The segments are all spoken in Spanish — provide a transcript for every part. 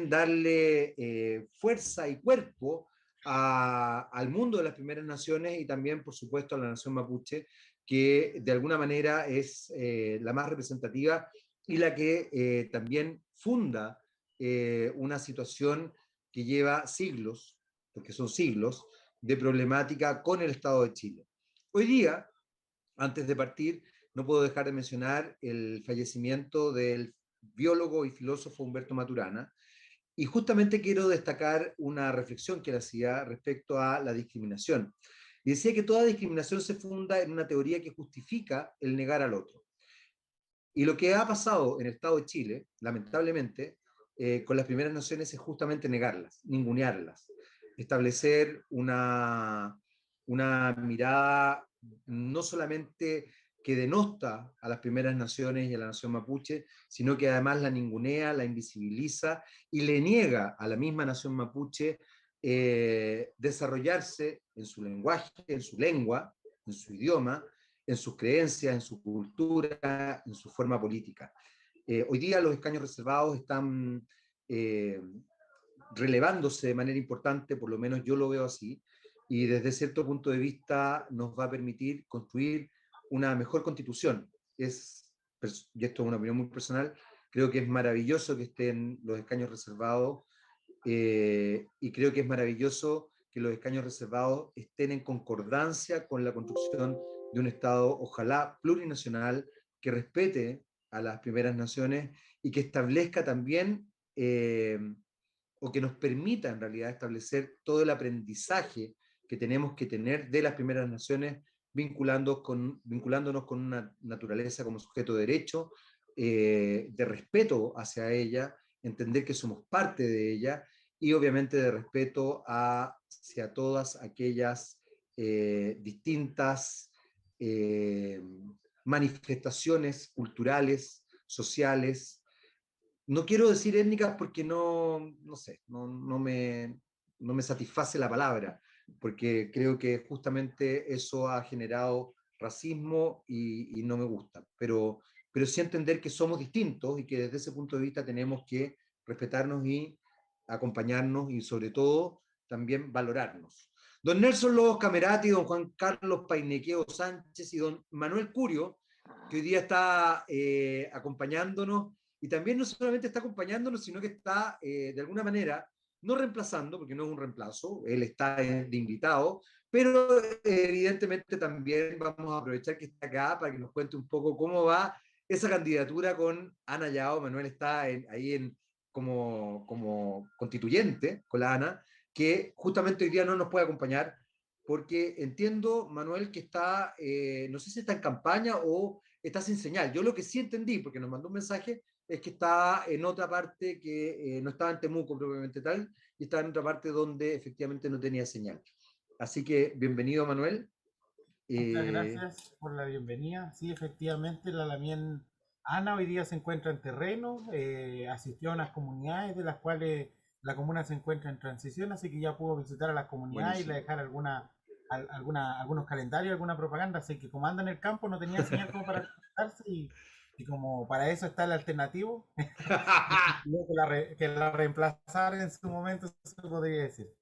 también darle fuerza y cuerpo al mundo de las primeras naciones y también, por supuesto, a la nación mapuche, que de alguna manera es la más representativa y la que también funda una situación que lleva siglos, porque son siglos, de problemática con el Estado de Chile. Hoy día, antes de partir, no puedo dejar de mencionar el fallecimiento del biólogo y filósofo Humberto Maturana, y justamente quiero destacar una reflexión que él hacía respecto a la discriminación. Y decía que toda discriminación se funda en una teoría que justifica el negar al otro. Y lo que ha pasado en el Estado de Chile, lamentablemente, con las primeras naciones es justamente negarlas, ningunearlas, establecer una mirada no solamente que denosta a las primeras naciones y a la nación mapuche, sino que además la ningunea, la invisibiliza y le niega a la misma nación mapuche desarrollarse en su lenguaje, en su lengua, en su idioma, en sus creencias, en su cultura, en su forma política. Hoy día los escaños reservados están relevándose de manera importante, por lo menos yo lo veo así, y desde cierto punto de vista nos va a permitir construir una mejor constitución. Y esto es una opinión muy personal, creo que es maravilloso que estén los escaños reservados y creo que es maravilloso que los escaños reservados estén en concordancia con la construcción de un Estado, ojalá plurinacional, que respete a las primeras naciones y que establezca también, o que nos permita en realidad establecer todo el aprendizaje que tenemos que tener de las primeras naciones, vinculándonos con una naturaleza como sujeto de derecho, de respeto hacia ella, entender que somos parte de ella y obviamente de respeto hacia todas aquellas distintas eh, manifestaciones culturales, sociales. No quiero decir étnicas porque no sé, no me satisface la palabra, porque creo que justamente eso ha generado racismo y no me gusta, pero sí entender que somos distintos y que desde ese punto de vista tenemos que respetarnos y acompañarnos y sobre todo también valorarnos. Don Nelson Lobos Camerati, don Juan Carlos Painequeo Sánchez y don Manuel Curio, que hoy día está acompañándonos y también no solamente está acompañándonos, sino que está de alguna manera no reemplazando, porque no es un reemplazo, él está de invitado, pero evidentemente también vamos a aprovechar que está acá para que nos cuente un poco cómo va esa candidatura con Ana Yao. Manuel está como constituyente con la Ana, que justamente hoy día no nos puede acompañar, porque entiendo, Manuel, que está, no sé si está en campaña o está sin señal. Yo lo que sí entendí, porque nos mandó un mensaje, es que está en otra parte que no estaba en Temuco propiamente tal, y estaba en otra parte donde efectivamente no tenía señal. Así que bienvenido, Manuel. Muchas gracias por la bienvenida. Sí, efectivamente, la Lamien Ana hoy día se encuentra en terreno, asistió a unas comunidades de las cuales la comuna se encuentra en transición, así que ya pudo visitar a las comunidades y le Buenísimo. dejar algunos calendarios, alguna propaganda, así que como anda en el campo no tenía señal como para conectarse y como para eso está el alternativo, decidió que la reemplazara en su momento, se podría decir.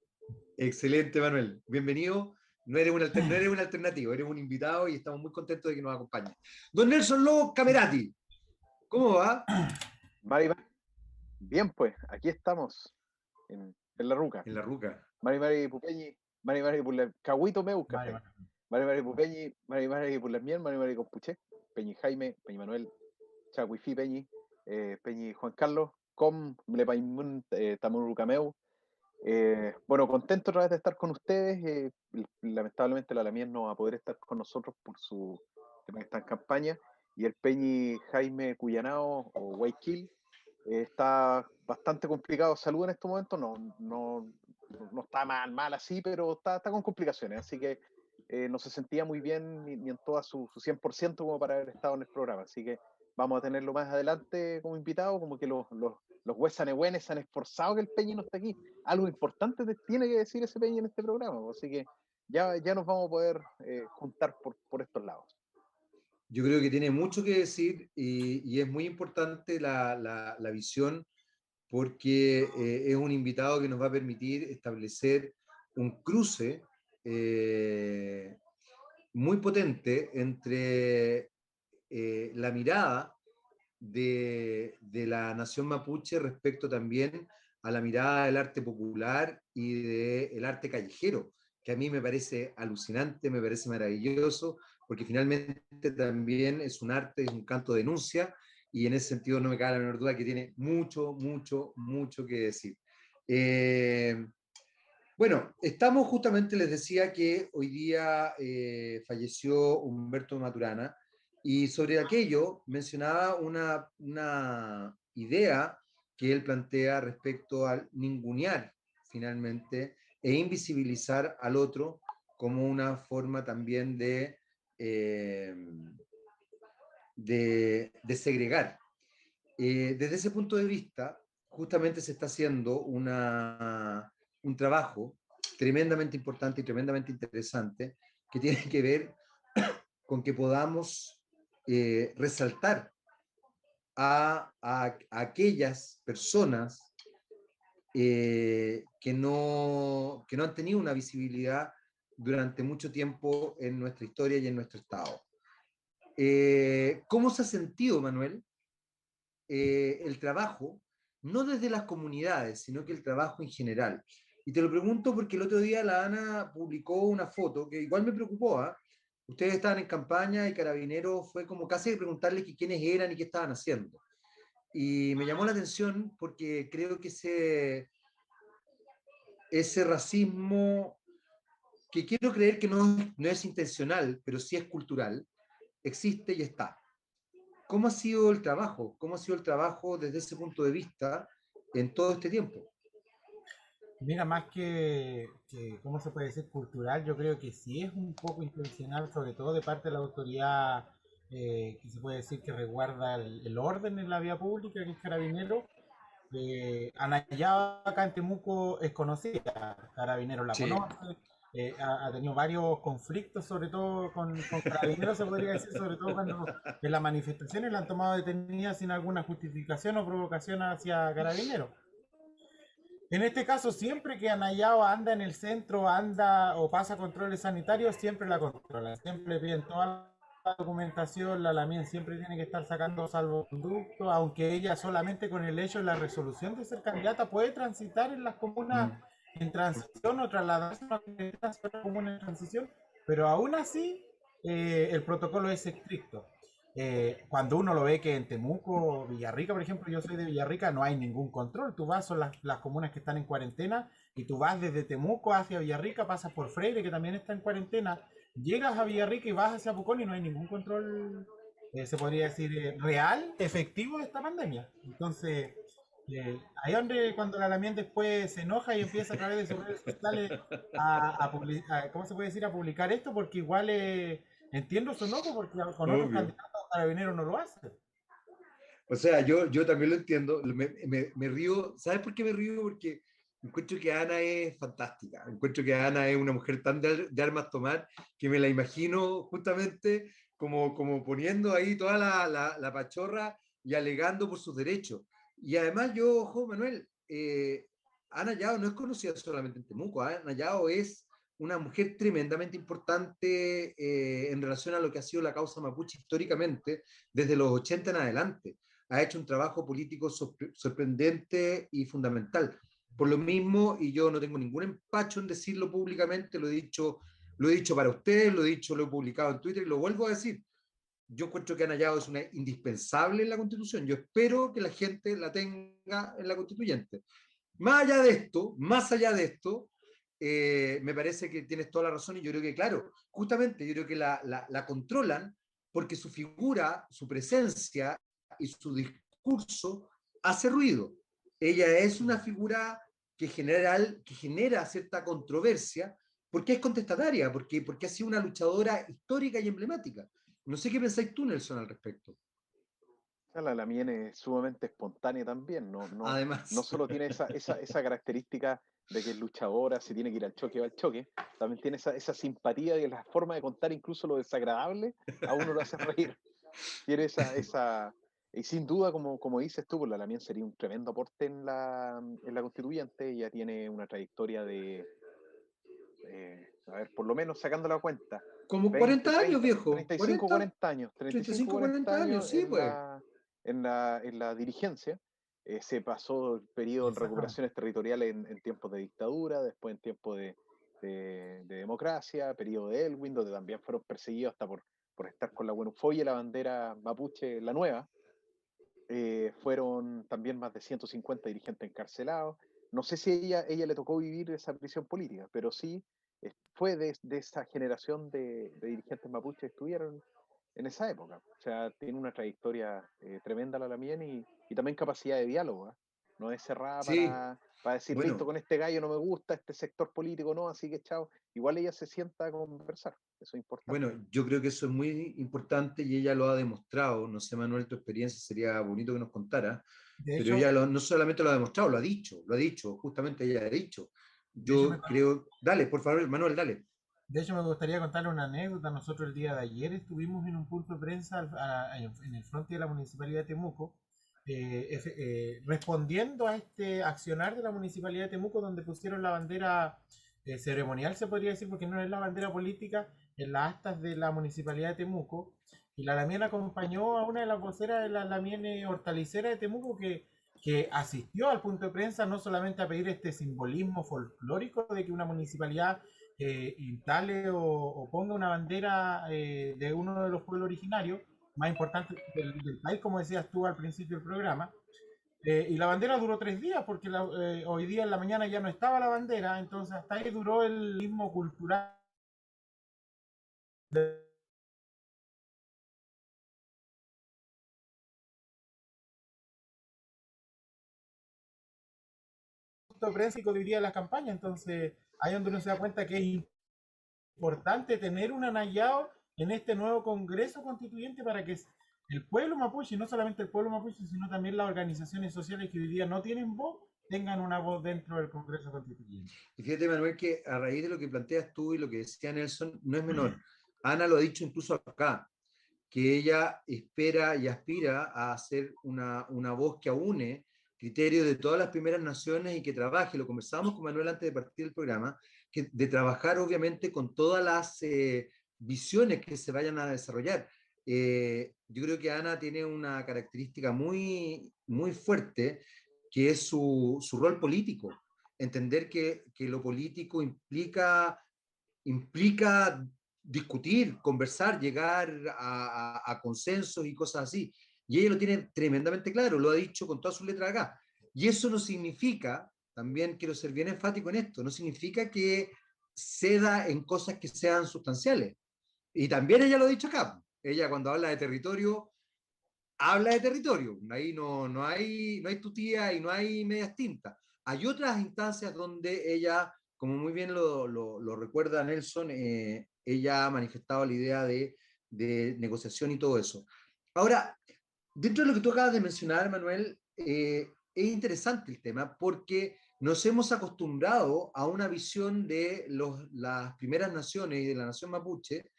Excelente, Manuel. Bienvenido. No eres un alternativo, eres un invitado y estamos muy contentos de que nos acompañes. Don Nelson Lobo Camerati, ¿cómo va? Mari, bien pues, aquí estamos, en la ruca. En la ruca. Mari Pupeñi, Mari Puller, Cahuito Meu Vale, Café. vale. Mari Pupeñi, Mari Puller Miel, Mari Compuché, Peñi Jaime, Peñi Manuel, Chaguifi Peñi, Peñi Juan Carlos, Com, Mlepaimun, Tamurucameu. Bueno, contento otra vez de estar con ustedes. Lamentablemente la Lamien no va a poder estar con nosotros por su tema que está en campaña. Y el Peñi Jaime Cuyanao o Guayquil está bastante complicado de salud en estos momentos. No está mal así, pero está con complicaciones. Así que no se sentía muy bien ni en toda su 100% como para haber estado en el programa. Así que vamos a tenerlo más adelante como invitado, como que los huesanehuenes se han esforzado que el Peñi no esté aquí. Algo importante tiene que decir ese Peñi en este programa. Así que ya nos vamos a poder juntar por estos lados. Yo creo que tiene mucho que decir y es muy importante la visión porque es un invitado que nos va a permitir establecer un cruce muy potente entre la mirada de la nación mapuche respecto también a la mirada del arte popular y del arte callejero, que a mí me parece alucinante, me parece maravilloso, porque finalmente también es un arte, es un canto de denuncia, y en ese sentido no me cabe la menor duda que tiene mucho, mucho, mucho que decir. Bueno, estamos justamente, les decía que hoy día falleció Humberto Maturana, y sobre aquello mencionaba una idea que él plantea respecto al ningunear finalmente e invisibilizar al otro como una forma también eh, de segregar. Desde ese punto de vista, justamente se está haciendo un trabajo tremendamente importante y tremendamente interesante que tiene que ver con que podamos resaltar a aquellas personas que no han tenido una visibilidad durante mucho tiempo en nuestra historia y en nuestro Estado. ¿Cómo se ha sentido, Manuel, el trabajo, no desde las comunidades, sino que el trabajo en general? Y te lo pregunto porque el otro día la Ana publicó una foto que igual me preocupó, ¿eh? Ustedes estaban en campaña y Carabineros fue como casi de preguntarles que quiénes eran y qué estaban haciendo. Y me llamó la atención porque creo que ese racismo, que quiero creer que no es intencional, pero sí es cultural, existe y está. ¿Cómo ha sido el trabajo? ¿Cómo ha sido el trabajo desde ese punto de vista en todo este tiempo? Mira, más que, ¿cómo se puede decir? Cultural, yo creo que sí es un poco intencional, sobre todo de parte de la autoridad que se puede decir que resguarda el orden en la vía pública, que es Carabinero. Anayaba acá en Temuco es conocida, Carabineros la Sí. conoce, ha tenido varios conflictos, sobre todo con Carabineros, se podría decir, sobre todo cuando en las manifestaciones la han tomado detenida sin alguna justificación o provocación hacia Carabineros. En este caso, siempre que Anayao anda en el centro, anda o pasa controles sanitarios, siempre la controlan. Siempre le piden toda la documentación, la Lamien siempre tiene que estar sacando salvoconducto, aunque ella solamente con el hecho de la resolución de ser candidata puede transitar en las comunas Mm. en transición o trasladarse a una comuna en transición, pero aún así el protocolo es estricto. Cuando uno lo ve que en Temuco, Villarrica, por ejemplo, yo soy de Villarrica, no hay ningún control. Tú vas, son las comunas que están en cuarentena, y tú vas desde Temuco hacia Villarrica, pasas por Freire, que también está en cuarentena, llegas a Villarrica y vas hacia Pucón y no hay ningún control, se podría decir, real, efectivo de esta pandemia. Entonces, ahí donde cuando la Lamien después se enoja y empieza a través de sus redes sociales ¿cómo se puede decir? A publicar esto, porque igual entiendo su enojo, porque con otros Obvio. candidatos Carabineros no lo hace. O sea, yo también lo entiendo, me río. ¿Sabes por qué me río? Porque encuentro que Ana es fantástica, encuentro que Ana es una mujer tan de armas tomar que me la imagino justamente como poniendo ahí toda la pachorra y alegando por sus derechos. Y además yo, ojo, Manuel, Ana Yao no es conocida solamente en Temuco. Ana Yao es una mujer tremendamente importante en relación a lo que ha sido la causa mapuche históricamente desde los 80 en adelante. Ha hecho un trabajo político sorprendente y fundamental. Por lo mismo, y yo no tengo ningún empacho en decirlo públicamente, lo he dicho para ustedes, lo he dicho, lo he publicado en Twitter y lo vuelvo a decir. Yo encuentro que Ana Yao es una indispensable en la Constitución. Yo espero que la gente la tenga en la Constituyente. Más allá de esto, me parece que tienes toda la razón, y yo creo que, claro, justamente yo creo que la controlan porque su figura, su presencia y su discurso hace ruido. Ella es una figura que genera cierta controversia porque es contestataria, porque ha sido una luchadora histórica y emblemática. No sé qué pensáis tú, Nelson, al respecto. La Lamien es sumamente espontánea también, no Además, solo tiene esa característica de que es luchadora, si tiene que ir al choque, va al choque, también tiene esa simpatía y la forma de contar incluso lo desagradable, a uno lo hace reír. Tiene Y sin duda, como dices tú, pues la Lamien sería un tremendo aporte en la constituyente. Ella tiene una trayectoria de, a ver, por lo menos sacando la cuenta, Como 20, 40 años, 30, viejo. 35, 40, 40 años, 35, 35, 40 40 años, años sí, en pues. la dirigencia. Se pasó el periodo de Exactamente. recuperaciones territoriales en tiempos de dictadura, después en tiempos de democracia, periodo de Elwin, donde también fueron perseguidos hasta por estar con la Buenofoye, la bandera mapuche, la nueva. Fueron también más de 150 dirigentes encarcelados. No sé si ella le tocó vivir esa prisión política, pero sí fue de esa generación de dirigentes mapuches que estuvieron en esa época. O sea, tiene una trayectoria tremenda la Lamien y también capacidad de diálogo. ¿Eh? No es cerrada Sí, para decir, listo, bueno, con este gallo no me gusta, este sector político no, así que chao. Igual ella se sienta a conversar, eso es importante. bueno, yo creo que eso es muy importante y ella lo ha demostrado. No sé, Manuel, tu experiencia sería bonito que nos contara, De pero hecho, ella no solamente lo ha demostrado, lo ha dicho, justamente ella ha dicho. de hecho me Yo creo, dale, por favor, Manuel, dale. De hecho, me gustaría contarle una anécdota. Nosotros el día de ayer estuvimos en un punto de prensa en el frente de la Municipalidad de Temuco, respondiendo a este accionar de la Municipalidad de Temuco, donde pusieron la bandera ceremonial, se podría decir, porque no es la bandera política, en las actas de la Municipalidad de Temuco. Y la Lamien acompañó a una de las voceras de la Lamien hortalicera de Temuco que asistió al punto de prensa no solamente a pedir este simbolismo folclórico de que una municipalidad instale o ponga una bandera de uno de los pueblos originarios más importantes del país, como decías tú al principio del programa. Y la bandera duró 3 días, porque hoy día en la mañana ya no estaba la bandera, entonces hasta ahí duró el mismo cultural de prensa y hoy día de la campaña. Entonces ahí donde uno se da cuenta que es importante tener un anayao en este nuevo Congreso Constituyente para que el pueblo mapuche, y no solamente el pueblo mapuche, sino también las organizaciones sociales que hoy día no tienen voz, tengan una voz dentro del Congreso Constituyente. Y fíjate, Manuel, que a raíz de lo que planteas tú y lo que decía Nelson, no es menor. Ana lo ha dicho incluso acá, que ella espera y aspira a ser una voz que aúne criterios de todas las primeras naciones y que trabaje, lo conversábamos con Manuel antes de partir del programa, de trabajar obviamente con todas las visiones que se vayan a desarrollar. Yo creo que Ana tiene una característica muy, muy fuerte, que es su rol político. Entender que lo político implica discutir, conversar, llegar a consensos y cosas así. Y ella lo tiene tremendamente claro, lo ha dicho con todas sus letras acá. Y eso no significa, también quiero ser bien enfático en esto, no significa que ceda en cosas que sean sustanciales. Y también ella lo ha dicho acá. Ella cuando habla de territorio. Ahí no hay tutía y no hay medias tintas. Hay otras instancias donde ella, como muy bien lo recuerda Nelson, ella ha manifestado la idea de negociación y todo eso. Ahora, dentro de lo que tú acabas de mencionar, Manuel, es interesante el tema porque nos hemos acostumbrado a una visión de las primeras naciones y de la nación mapuche,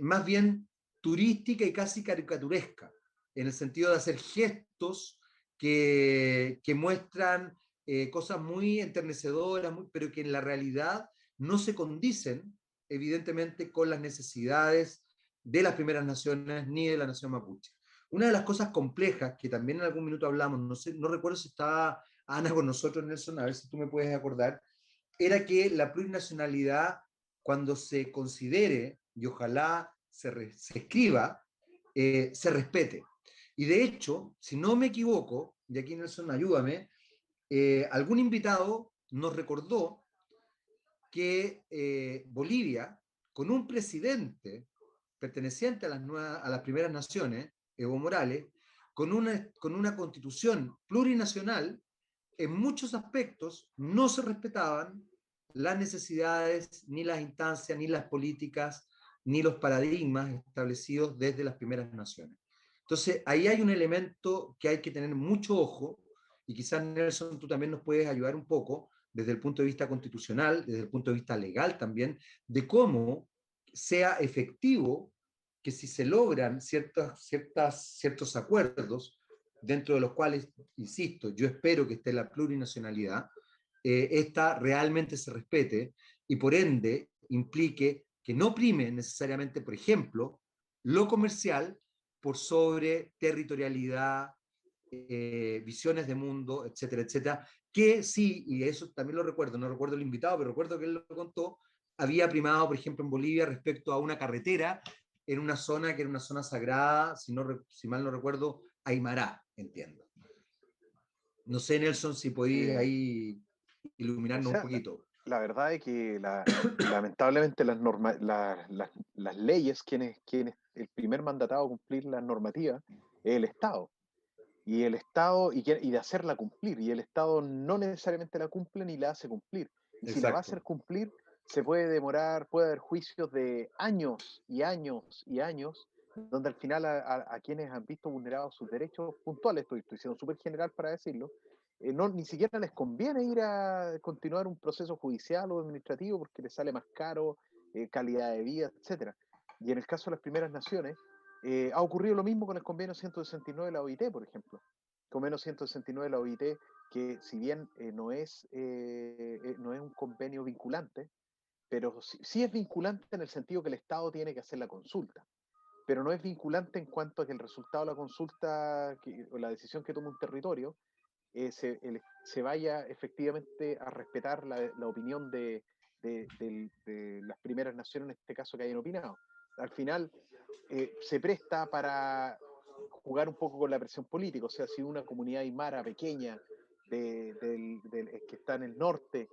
más bien turística y casi caricaturesca, en el sentido de hacer gestos que muestran cosas muy enternecedoras, pero que en la realidad no se condicen, evidentemente, con las necesidades de las primeras naciones ni de la nación mapuche. Una de las cosas complejas que también en algún minuto hablamos, no sé, no recuerdo si estaba Ana con nosotros, Nelson, a ver si tú me puedes acordar, era que la plurinacionalidad, cuando se considere, y ojalá se escriba, se respete. Y de hecho, si no me equivoco, y aquí Nelson, ayúdame, algún invitado nos recordó que Bolivia, con un presidente perteneciente a las primeras naciones, Evo Morales, con una constitución plurinacional, en muchos aspectos no se respetaban las necesidades, ni las instancias, ni las políticas, ni los paradigmas establecidos desde las primeras naciones. Entonces, ahí hay un elemento que hay que tener mucho ojo, y quizás Nelson, tú también nos puedes ayudar un poco desde el punto de vista constitucional, desde el punto de vista legal también, de cómo sea efectivo que si se logran ciertos acuerdos, dentro de los cuales, insisto, yo espero que esté la plurinacionalidad, esta realmente se respete y por ende implique que no prime necesariamente, por ejemplo, lo comercial por sobre territorialidad, visiones de mundo, etcétera, etcétera, que sí, y eso también lo recuerdo, no recuerdo el invitado, pero recuerdo que él lo contó, había primado, por ejemplo, en Bolivia respecto a una carretera en una zona que era una zona sagrada, si mal no recuerdo, Aymara, entiendo. No sé, Nelson, si podéis Eh, ahí o iluminarnos un sea, poquito. la verdad es que lamentablemente las leyes, quienes el primer mandatado a cumplir las normativas es el Estado. Y el Estado, y de hacerla cumplir, y el Estado no necesariamente la cumple ni la hace cumplir. Y si la va a hacer Exacto. cumplir, se puede demorar, puede haber juicios de años y años y años, donde al final a quienes han visto vulnerados sus derechos puntuales, estoy siendo súper general para decirlo, no, ni siquiera les conviene ir a continuar un proceso judicial o administrativo porque les sale más caro, calidad de vida, etcétera. Y en el caso de las primeras naciones, ha ocurrido lo mismo con el convenio 169 de la OIT, por ejemplo. El convenio 169 de la OIT, que si bien no es un convenio vinculante, pero sí es vinculante en el sentido que el Estado tiene que hacer la consulta, pero no es vinculante en cuanto a que el resultado de la consulta o la decisión que toma un territorio se vaya efectivamente a respetar la opinión de las primeras naciones, en este caso, que hayan opinado. Al final, se presta para jugar un poco con la presión política, o sea, si una comunidad aymara pequeña que está en el norte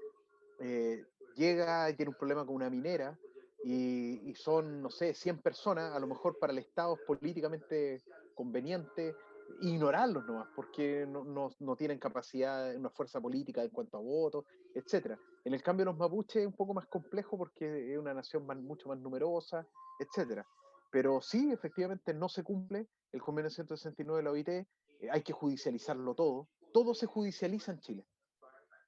eh, llega y tiene un problema con una minera y son, no sé, 100 personas, a lo mejor para el Estado es políticamente conveniente ignorarlos nomás, porque no tienen capacidad, una fuerza política en cuanto a votos, etcétera. En el cambio, los mapuches es un poco más complejo porque es una nación mucho más numerosa, etcétera. Pero sí, efectivamente, no se cumple el convenio 169 de la OIT, hay que judicializarlo todo se judicializa en Chile.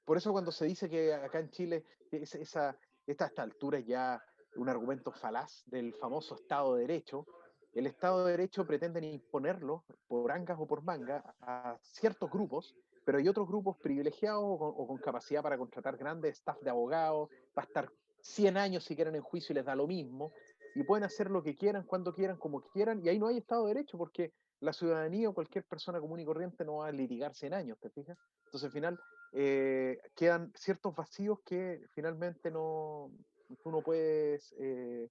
Por eso cuando se dice que acá en Chile esta altura es ya un argumento falaz del famoso Estado de Derecho, el Estado de Derecho pretenden imponerlo por angas o por manga a ciertos grupos, pero hay otros grupos privilegiados o con capacidad para contratar grandes staff de abogados, para estar 100 años si quieren en juicio y les da lo mismo, y pueden hacer lo que quieran, cuando quieran, como quieran, y ahí no hay Estado de Derecho porque la ciudadanía o cualquier persona común y corriente no va a litigarse en años, ¿te fijas? Entonces al final quedan ciertos vacíos que finalmente tú no puedes eh,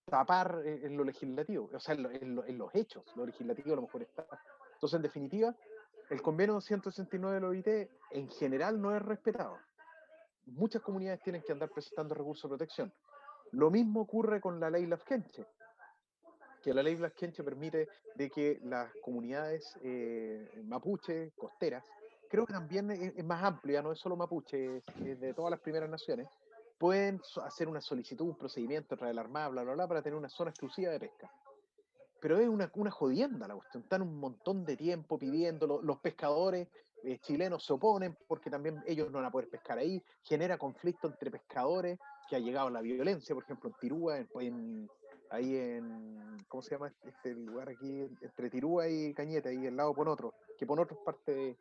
tapar en lo legislativo, o sea, en los hechos, lo legislativo a lo mejor está. Entonces, en definitiva, el convenio 169 de la OIT en general no es respetado. Muchas comunidades tienen que andar presentando recursos de protección. Lo mismo ocurre con la ley Lafkenche, que la ley Lafkenche permite de que las comunidades mapuche, costeras, creo que también es más amplia, no es solo mapuche, es de todas las primeras naciones, pueden hacer una solicitud, un procedimiento, traer la armada, bla, bla, bla, para tener una zona exclusiva de pesca. Pero es una jodienda la cuestión, están un montón de tiempo pidiéndolo, los pescadores chilenos se oponen porque también ellos no van a poder pescar ahí, genera conflicto entre pescadores, que ha llegado a la violencia, por ejemplo, en Tirúa, ahí en, ¿cómo se llama este lugar aquí? Entre Tirúa y Cañete, ahí al lado de Ponotro, que Ponotro es parte de...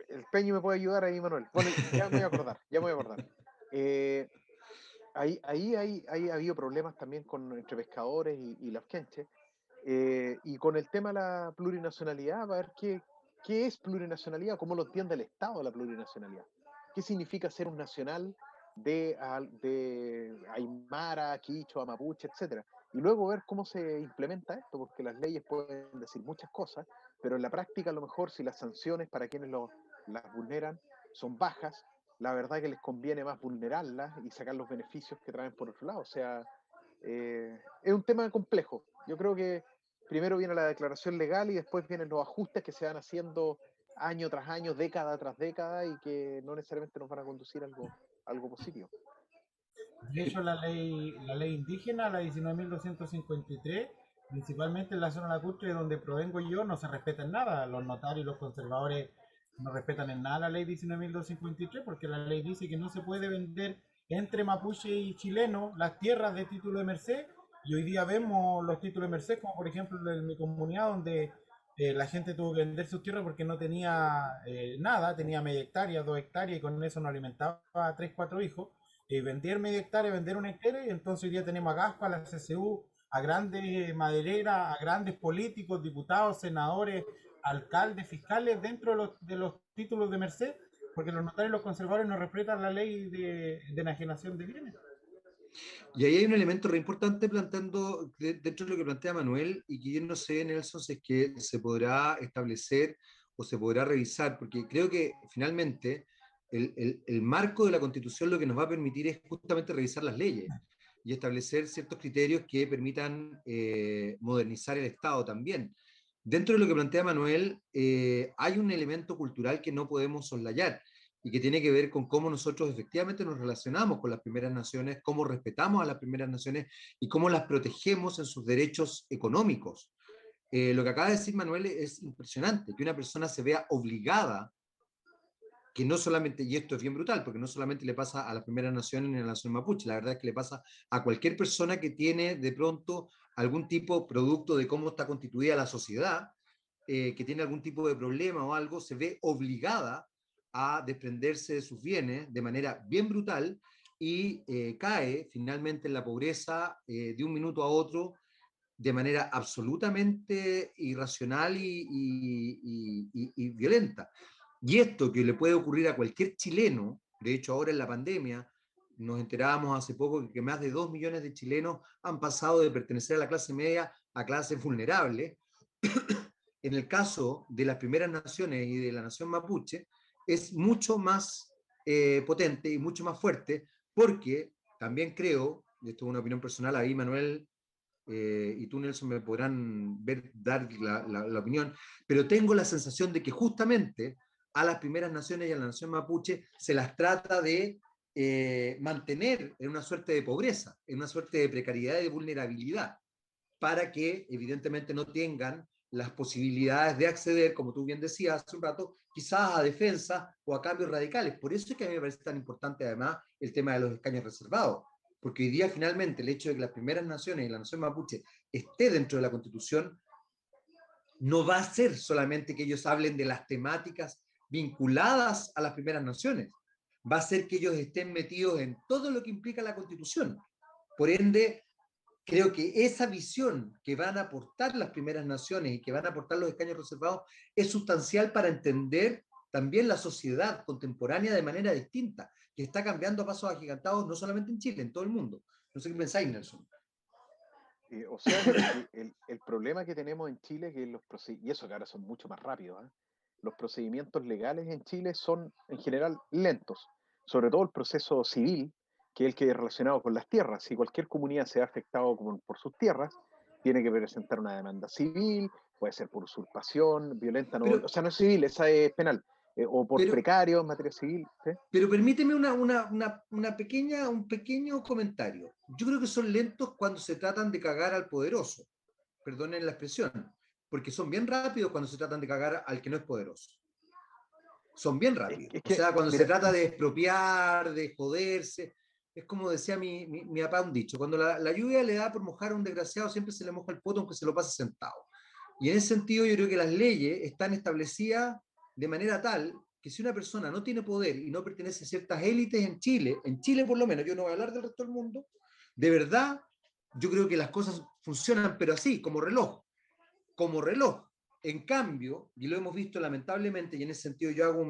El Peñi me puede ayudar ahí, Manuel. Bueno, ya me voy a acordar, ya me voy a acordar. Eh, ahí ha habido problemas también entre pescadores y las quenches. Y con el tema de la plurinacionalidad, va a ver qué es plurinacionalidad, cómo lo entiende el Estado la plurinacionalidad. ¿Qué significa ser un nacional de Aymara, Quichua, Mapuche, etcétera? Y luego ver cómo se implementa esto, porque las leyes pueden decir muchas cosas, pero en la práctica a lo mejor si las sanciones para quienes las vulneran son bajas, la verdad que les conviene más vulnerarlas y sacar los beneficios que traen por otro lado. O sea, es un tema complejo. Yo creo que primero viene la declaración legal y después vienen los ajustes que se van haciendo año tras año, década tras década y que no necesariamente nos van a conducir a algo positivo. De hecho, la ley indígena, la 19.253, principalmente en la zona lacustre donde provengo yo, no se respeta en nada. Los notarios y los conservadores no respetan en nada la ley 19.253 porque la ley dice que no se puede vender entre mapuche y chileno las tierras de título de merced Y hoy día vemos los títulos de Merced, como por ejemplo en mi comunidad, donde la gente tuvo que vender sus tierras porque no tenía nada, tenía media hectárea, 2 hectáreas, y con eso no alimentaba a 3, 4 hijos. Vender media hectárea, vender 1 hectárea, y entonces hoy día tenemos a GASPA, a la CCU, a grandes madereras, a grandes políticos, diputados, senadores, alcaldes, fiscales dentro de los títulos de Merced, porque los notarios y los conservadores no respetan la ley de enajenación de bienes. Y ahí hay un elemento re importante dentro de lo que plantea Manuel y que yo no sé, Nelson, si es que se podrá establecer o se podrá revisar, porque creo que finalmente el marco de la Constitución lo que nos va a permitir es justamente revisar las leyes y establecer ciertos criterios que permitan modernizar el Estado también. Dentro de lo que plantea Manuel, hay un elemento cultural que no podemos soslayar y que tiene que ver con cómo nosotros efectivamente nos relacionamos con las primeras naciones, cómo respetamos a las primeras naciones y cómo las protegemos en sus derechos económicos. Lo que acaba de decir Manuel es impresionante, que una persona se vea obligada, que no solamente, y esto es bien brutal, porque no solamente le pasa a las primeras naciones ni a la nación mapuche, la verdad es que le pasa a cualquier persona que tiene de pronto algún tipo producto de cómo está constituida la sociedad, que tiene algún tipo de problema o algo, se ve obligada a desprenderse de sus bienes de manera bien brutal y cae finalmente en la pobreza de un minuto a otro de manera absolutamente irracional y violenta. Y esto que le puede ocurrir a cualquier chileno, de hecho ahora en la pandemia, nos enterábamos hace poco que más de 2 millones de chilenos han pasado de pertenecer a la clase media a clases vulnerables. En el caso de las primeras naciones y de la nación mapuche, es mucho más potente y mucho más fuerte, porque también creo, y esto es una opinión personal, ahí Manuel y tú, Nelson, me podrán dar la opinión, pero tengo la sensación de que justamente a las primeras naciones y a la nación mapuche se las trata de mantener en una suerte de pobreza, en una suerte de precariedad y de vulnerabilidad, para que evidentemente no tengan las posibilidades de acceder, como tú bien decías hace un rato, quizás a defensa o a cambios radicales. Por eso es que a mí me parece tan importante además el tema de los escaños reservados, porque hoy día finalmente el hecho de que las primeras naciones y la nación mapuche esté dentro de la Constitución no va a ser solamente que ellos hablen de las temáticas vinculadas a las primeras naciones, va a ser que ellos estén metidos en todo lo que implica la Constitución. Por ende, creo que esa visión que van a aportar las primeras naciones y que van a aportar los escaños reservados es sustancial para entender también la sociedad contemporánea de manera distinta, que está cambiando a pasos agigantados no solamente en Chile, en todo el mundo. No sé qué pensáis, Nelson. O sea, que el problema que tenemos en Chile, que y eso que ahora son mucho más rápidos, ¿eh? Los procedimientos legales en Chile son en general lentos, sobre todo el proceso civil, que es el que es relacionado con las tierras. Si cualquier comunidad se ha afectado por sus tierras, tiene que presentar una demanda civil, puede ser por usurpación, violenta, no, Pero, o sea, no es civil, esa es penal, o por pero, precario en materia civil. ¿Sí? pero permíteme un pequeño comentario. Yo creo que son lentos cuando se tratan de cagar al poderoso, perdonen la expresión, porque son bien rápidos cuando se tratan de cagar al que no es poderoso. Son bien rápidos. Es O que, sea, cuando se mira, trata de expropiar, de joderse, es como decía mi papá un dicho, cuando la lluvia le da por mojar a un desgraciado, siempre se le moja el poto aunque se lo pase sentado. Y en ese sentido yo creo que las leyes están establecidas de manera tal que si una persona no tiene poder y no pertenece a ciertas élites en Chile por lo menos, yo no voy a hablar del resto del mundo, de verdad yo creo que las cosas funcionan, pero así, como reloj. En cambio, y lo hemos visto lamentablemente, y en ese sentido yo hago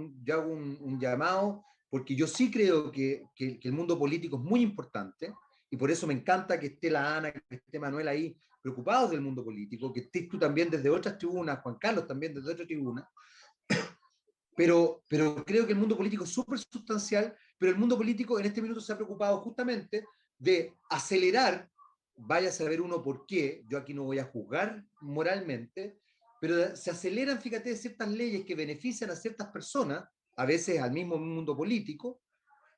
un llamado, porque yo sí creo que el mundo político es muy importante, y por eso me encanta que esté la Ana, que esté Manuel ahí, preocupados del mundo político, que estés tú también desde otras tribunas, Juan Carlos también desde otra tribuna, pero creo que el mundo político es súper sustancial, pero el mundo político en este minuto se ha preocupado justamente de acelerar, vaya a saber uno por qué, yo aquí no voy a juzgar moralmente, pero se aceleran, fíjate, ciertas leyes que benefician a ciertas personas, a veces al mismo mundo político,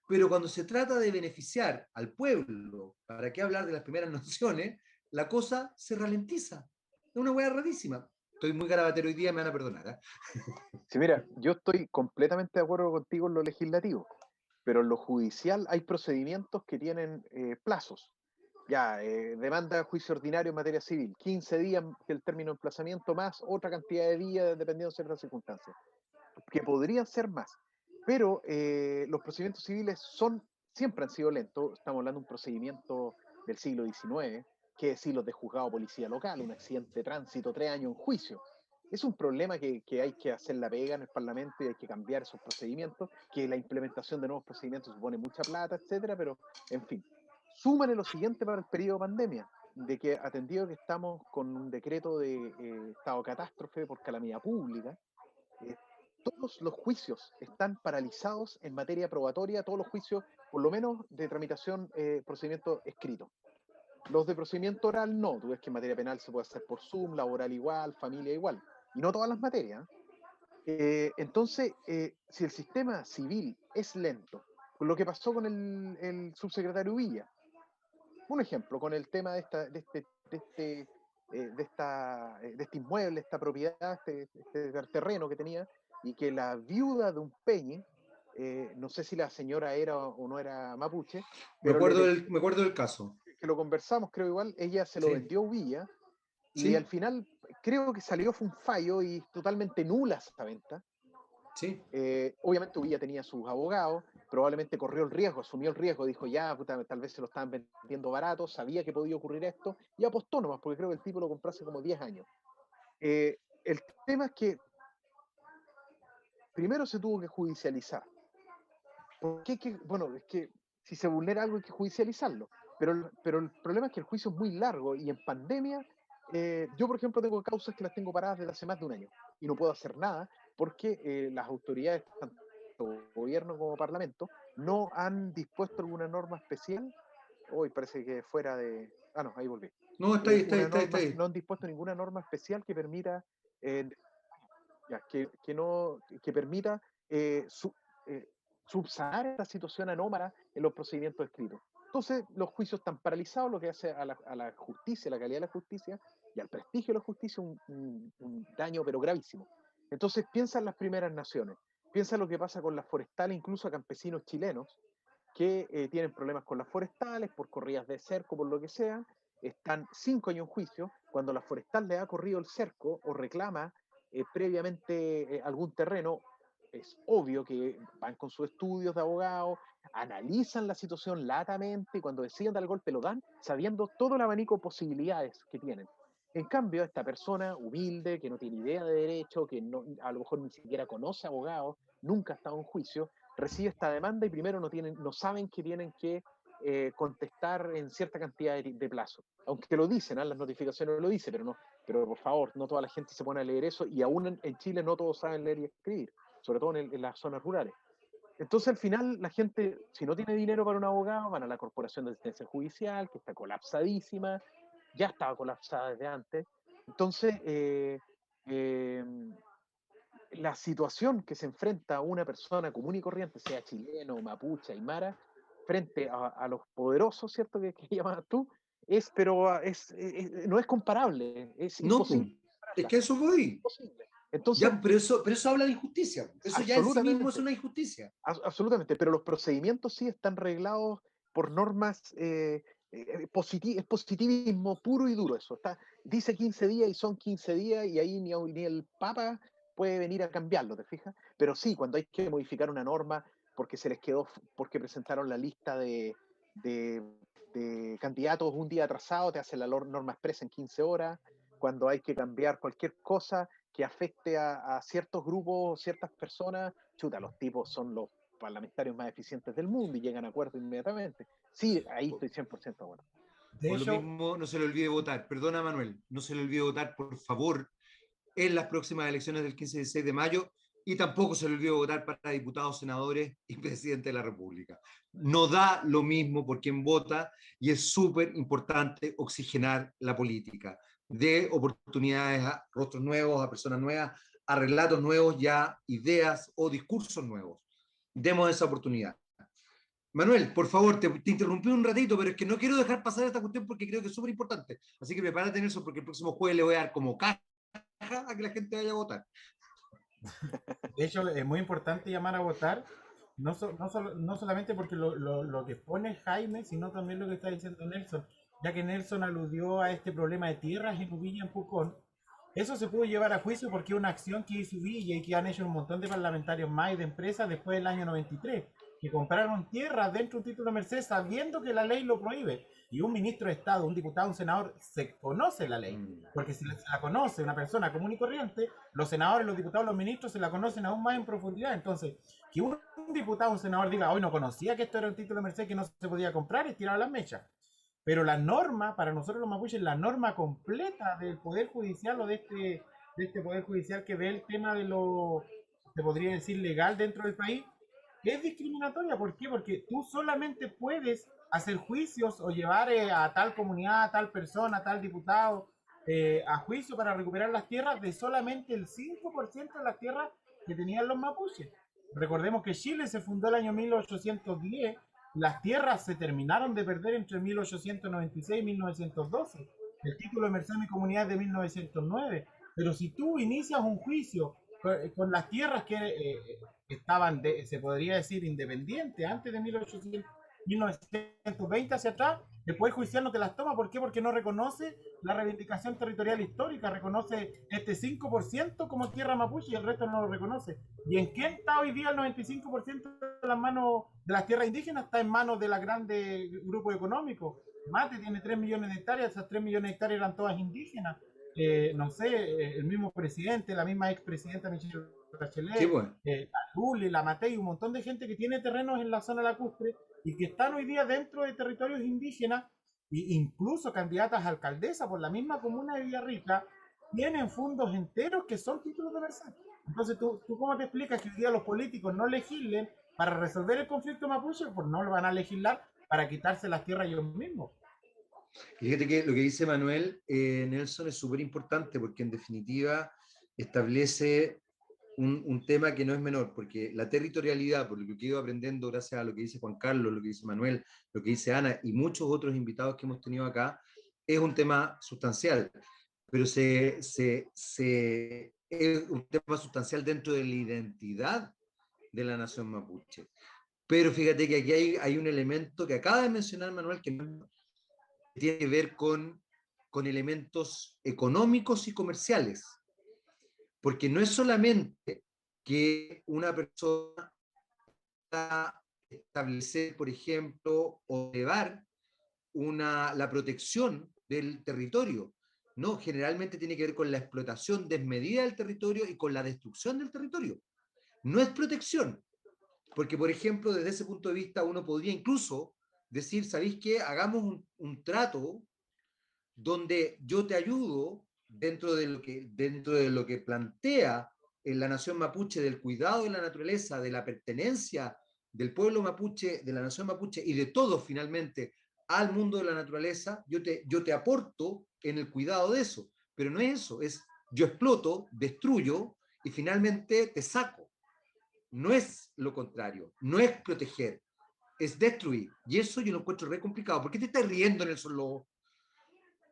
pero cuando se trata de beneficiar al pueblo, ¿para qué hablar de las primeras naciones? La cosa se ralentiza. Es una hueá rarísima. Estoy muy garabatero hoy día, me van a perdonar. ¿Eh? sí, mira, yo estoy completamente de acuerdo contigo en lo legislativo, pero en lo judicial hay procedimientos que tienen plazos. Ya, demanda de juicio ordinario en materia civil, 15 días que el término de emplazamiento más otra cantidad de días dependiendo de ciertas circunstancias, que podrían ser más. Pero los procedimientos civiles siempre han sido lentos. Estamos hablando de un procedimiento del siglo XIX, que decir los de juzgado policía local, un accidente de tránsito, 3 años en juicio. Es un problema que hay que hacer la pega en el Parlamento y hay que cambiar esos procedimientos, que la implementación de nuevos procedimientos supone mucha plata, etcétera, pero en fin. Súmale lo siguiente para el periodo de pandemia, de que atendido que estamos con un decreto de estado de catástrofe por calamidad pública, eh, todos los juicios están paralizados en materia probatoria, todos los juicios, por lo menos de tramitación, procedimiento escrito. Los de procedimiento oral no, tú ves que en materia penal se puede hacer por Zoom, laboral igual, familia igual, y no todas las materias. Entonces, si el sistema civil es lento, con lo que pasó con el subsecretario Villa, un ejemplo, con el tema de este inmueble, esta propiedad, este terreno que tenía, y que la viuda de un peñe, no sé si la señora era o no era mapuche, pero Me acuerdo del caso. que lo conversamos, creo igual, ella se lo Sí, vendió a Villa, y al sí, final creo que salió fue un fallo y totalmente nula esa venta. sí. Obviamente Villa tenía sus abogados, probablemente corrió el riesgo, asumió el riesgo, dijo ya, puta, tal vez se lo estaban vendiendo barato, sabía que podía ocurrir esto, y apostó nomás, porque creo que el tipo lo compró hace como 10 años. El tema es que primero se tuvo que judicializar. ¿Por qué? Bueno, es que si se vulnera algo hay que judicializarlo, pero el problema es que el juicio es muy largo y en pandemia, yo por ejemplo tengo causas que las tengo paradas desde hace más de un año y no puedo hacer nada porque las autoridades, tanto gobierno como parlamento, no han dispuesto alguna norma especial. Hoy parece que fuera de... Ah, no, ahí volví. No, está ahí, está ahí, está No ahí. han dispuesto ninguna norma especial que permita eh, no, que permita eh, subsanar esta situación anómala en los procedimientos escritos. Entonces, los juicios están paralizados, lo que hace a la justicia, a la calidad de la justicia y al prestigio de la justicia un daño, pero gravísimo. Entonces, piensa en las primeras naciones, piensa en lo que pasa con las forestales, incluso a campesinos chilenos que tienen problemas con las forestales, por corridas de cerco, por lo que sea, están 5 años en juicio, cuando la forestal le ha corrido el cerco o reclama previamente algún terreno, es obvio que van con sus estudios de abogado, analizan la situación latamente y cuando deciden dar el golpe lo dan, sabiendo todo el abanico de posibilidades que tienen. En cambio, esta persona humilde, que no tiene idea de derecho, que no, a lo mejor ni siquiera conoce abogados, nunca ha estado en juicio, recibe esta demanda y primero no saben que tienen que contestar en cierta cantidad de plazo. Aunque lo dicen, las notificaciones lo dicen, pero por favor, no toda la gente se pone a leer eso y aún en Chile no todos saben leer y escribir, sobre todo en las zonas rurales. Entonces al final la gente, si no tiene dinero para un abogado, van a la Corporación de Asistencia Judicial, que está colapsadísima, ya estaba colapsada desde antes. Entonces, eh, la situación que se enfrenta una persona común y corriente, sea chileno, mapuche, aymara, frente a los poderosos, ¿cierto? Que llamabas tú, no es comparable, es No, imposible pum. Es compararla, que a eso voy. imposible. Entonces, Ya, pero eso habla de injusticia. Eso ya en sí mismo es absolutamente, una injusticia. absolutamente, pero los procedimientos sí están reglados por normas, es positivismo puro y duro eso. Dice 15 días y son 15 días y ahí ni el Papa puede venir a cambiarlo, ¿te fijas? Pero sí, cuando hay que modificar una norma porque se les quedó, porque presentaron la lista de, de candidatos un día atrasado, te hacen la norma expresa en 15 horas. Cuando hay que cambiar cualquier cosa que afecte a ciertos grupos, ciertas personas, chuta, los tipos son los parlamentarios más eficientes del mundo y llegan a acuerdo inmediatamente. Sí, ahí estoy 100% de acuerdo. De Por lo hecho, mismo, no se le olvide votar. Perdona, Manuel, no se le olvide votar, por favor, en las próximas elecciones del 15 y 16 de mayo y tampoco se le olvide votar para diputados, senadores y presidente de la República. No da lo mismo por quien vota y es súper importante oxigenar la política, de oportunidades a rostros nuevos, a personas nuevas, a relatos nuevos, ya ideas o discursos nuevos. Demos esa oportunidad. Manuel, por favor, te interrumpí un ratito, pero es que no quiero dejar pasar esta cuestión porque creo que es súper importante. Así que prepárate en eso porque el próximo jueves le voy a dar como caja a que la gente vaya a votar. de hecho, es muy importante llamar a votar, no solamente porque lo que pone Jaime, sino también lo que está diciendo Nelson. ya que Nelson aludió a este problema de tierras en Uvilla, en Pucón. Eso se pudo llevar a juicio porque es una acción que hizo Uvilla y que han hecho un montón de parlamentarios más y de empresas después del año 93, que compraron tierras dentro de un título de merced sabiendo que la ley lo prohíbe. Y un ministro de Estado, un diputado, un senador, se conoce la ley. Porque si se la conoce una persona común y corriente, los senadores, los diputados, los ministros se la conocen aún más en profundidad. Entonces, que un diputado, un senador diga, hoy no conocía que esto era un título de merced que no se podía comprar, es tirar las mechas. Pero la norma, para nosotros los mapuches, la norma completa del Poder Judicial o de este Poder Judicial que ve el tema de lo, se podría decir, legal dentro del país, es discriminatoria. ¿Por qué? Porque tú solamente puedes hacer juicios o llevar a tal comunidad, a tal persona, a tal diputado a juicio para recuperar las tierras de solamente el 5% de las tierras que tenían los mapuches. Recordemos que Chile se fundó el año 1810, las tierras se terminaron de perder entre 1896 y 1912. El título de merced y comunidad de 1909. Pero si tú inicias un juicio con las tierras que estaban, se podría decir, independientes antes de 1920 hacia atrás, el Poder Judicial no te las toma. ¿Por qué? Porque no reconoce la reivindicación territorial histórica, reconoce este 5% como tierra mapuche y el resto no lo reconoce. ¿Y en qué está hoy día el 95% de las manos de las tierras indígenas? Está en manos de la grande grupo económico. Mate tiene 3 millones de hectáreas, esas 3 millones de hectáreas eran todas indígenas. No sé, el mismo presidente, la misma expresidenta Michelle Sí, Bachelet, pues. la Luli, la Matei, un montón de gente que tiene terrenos en la zona lacustre y que están hoy día dentro de territorios indígenas, e incluso candidatas a alcaldesa por la misma comuna de Villarrica, tienen fondos enteros que son títulos de merced. Entonces, ¿tú cómo te explicas que hoy día los políticos no legislen para resolver el conflicto mapuche? Pues no lo van a legislar para quitarse las tierras ellos mismos. Fíjate que lo que dice Manuel Nelson es súper importante porque en definitiva establece un tema que no es menor, porque la territorialidad, por lo que he ido aprendiendo gracias a lo que dice Juan Carlos, lo que dice Manuel, lo que dice Ana y muchos otros invitados que hemos tenido acá, es un tema sustancial, pero es un tema sustancial dentro de la identidad de la nación mapuche. Pero fíjate que aquí hay un elemento que acaba de mencionar Manuel que tiene que ver con elementos económicos y comerciales. Porque no es solamente que una persona establecer, por ejemplo, o elevar la protección del territorio. No, generalmente tiene que ver con la explotación desmedida del territorio y con la destrucción del territorio. No es protección, porque, por ejemplo, desde ese punto de vista uno podría incluso decir, ¿sabéis qué? Hagamos un trato donde yo te ayudo dentro de lo que plantea en la nación mapuche del cuidado de la naturaleza, de la pertenencia del pueblo mapuche, de la nación mapuche y de todos finalmente al mundo de la naturaleza, yo te aporto en el cuidado de eso. Pero no es eso, es yo exploto, destruyo y finalmente te saco. No es lo contrario, no es proteger, es destruir. Y eso yo lo encuentro re complicado. ¿Por qué te estás riendo, Nelson Lobo?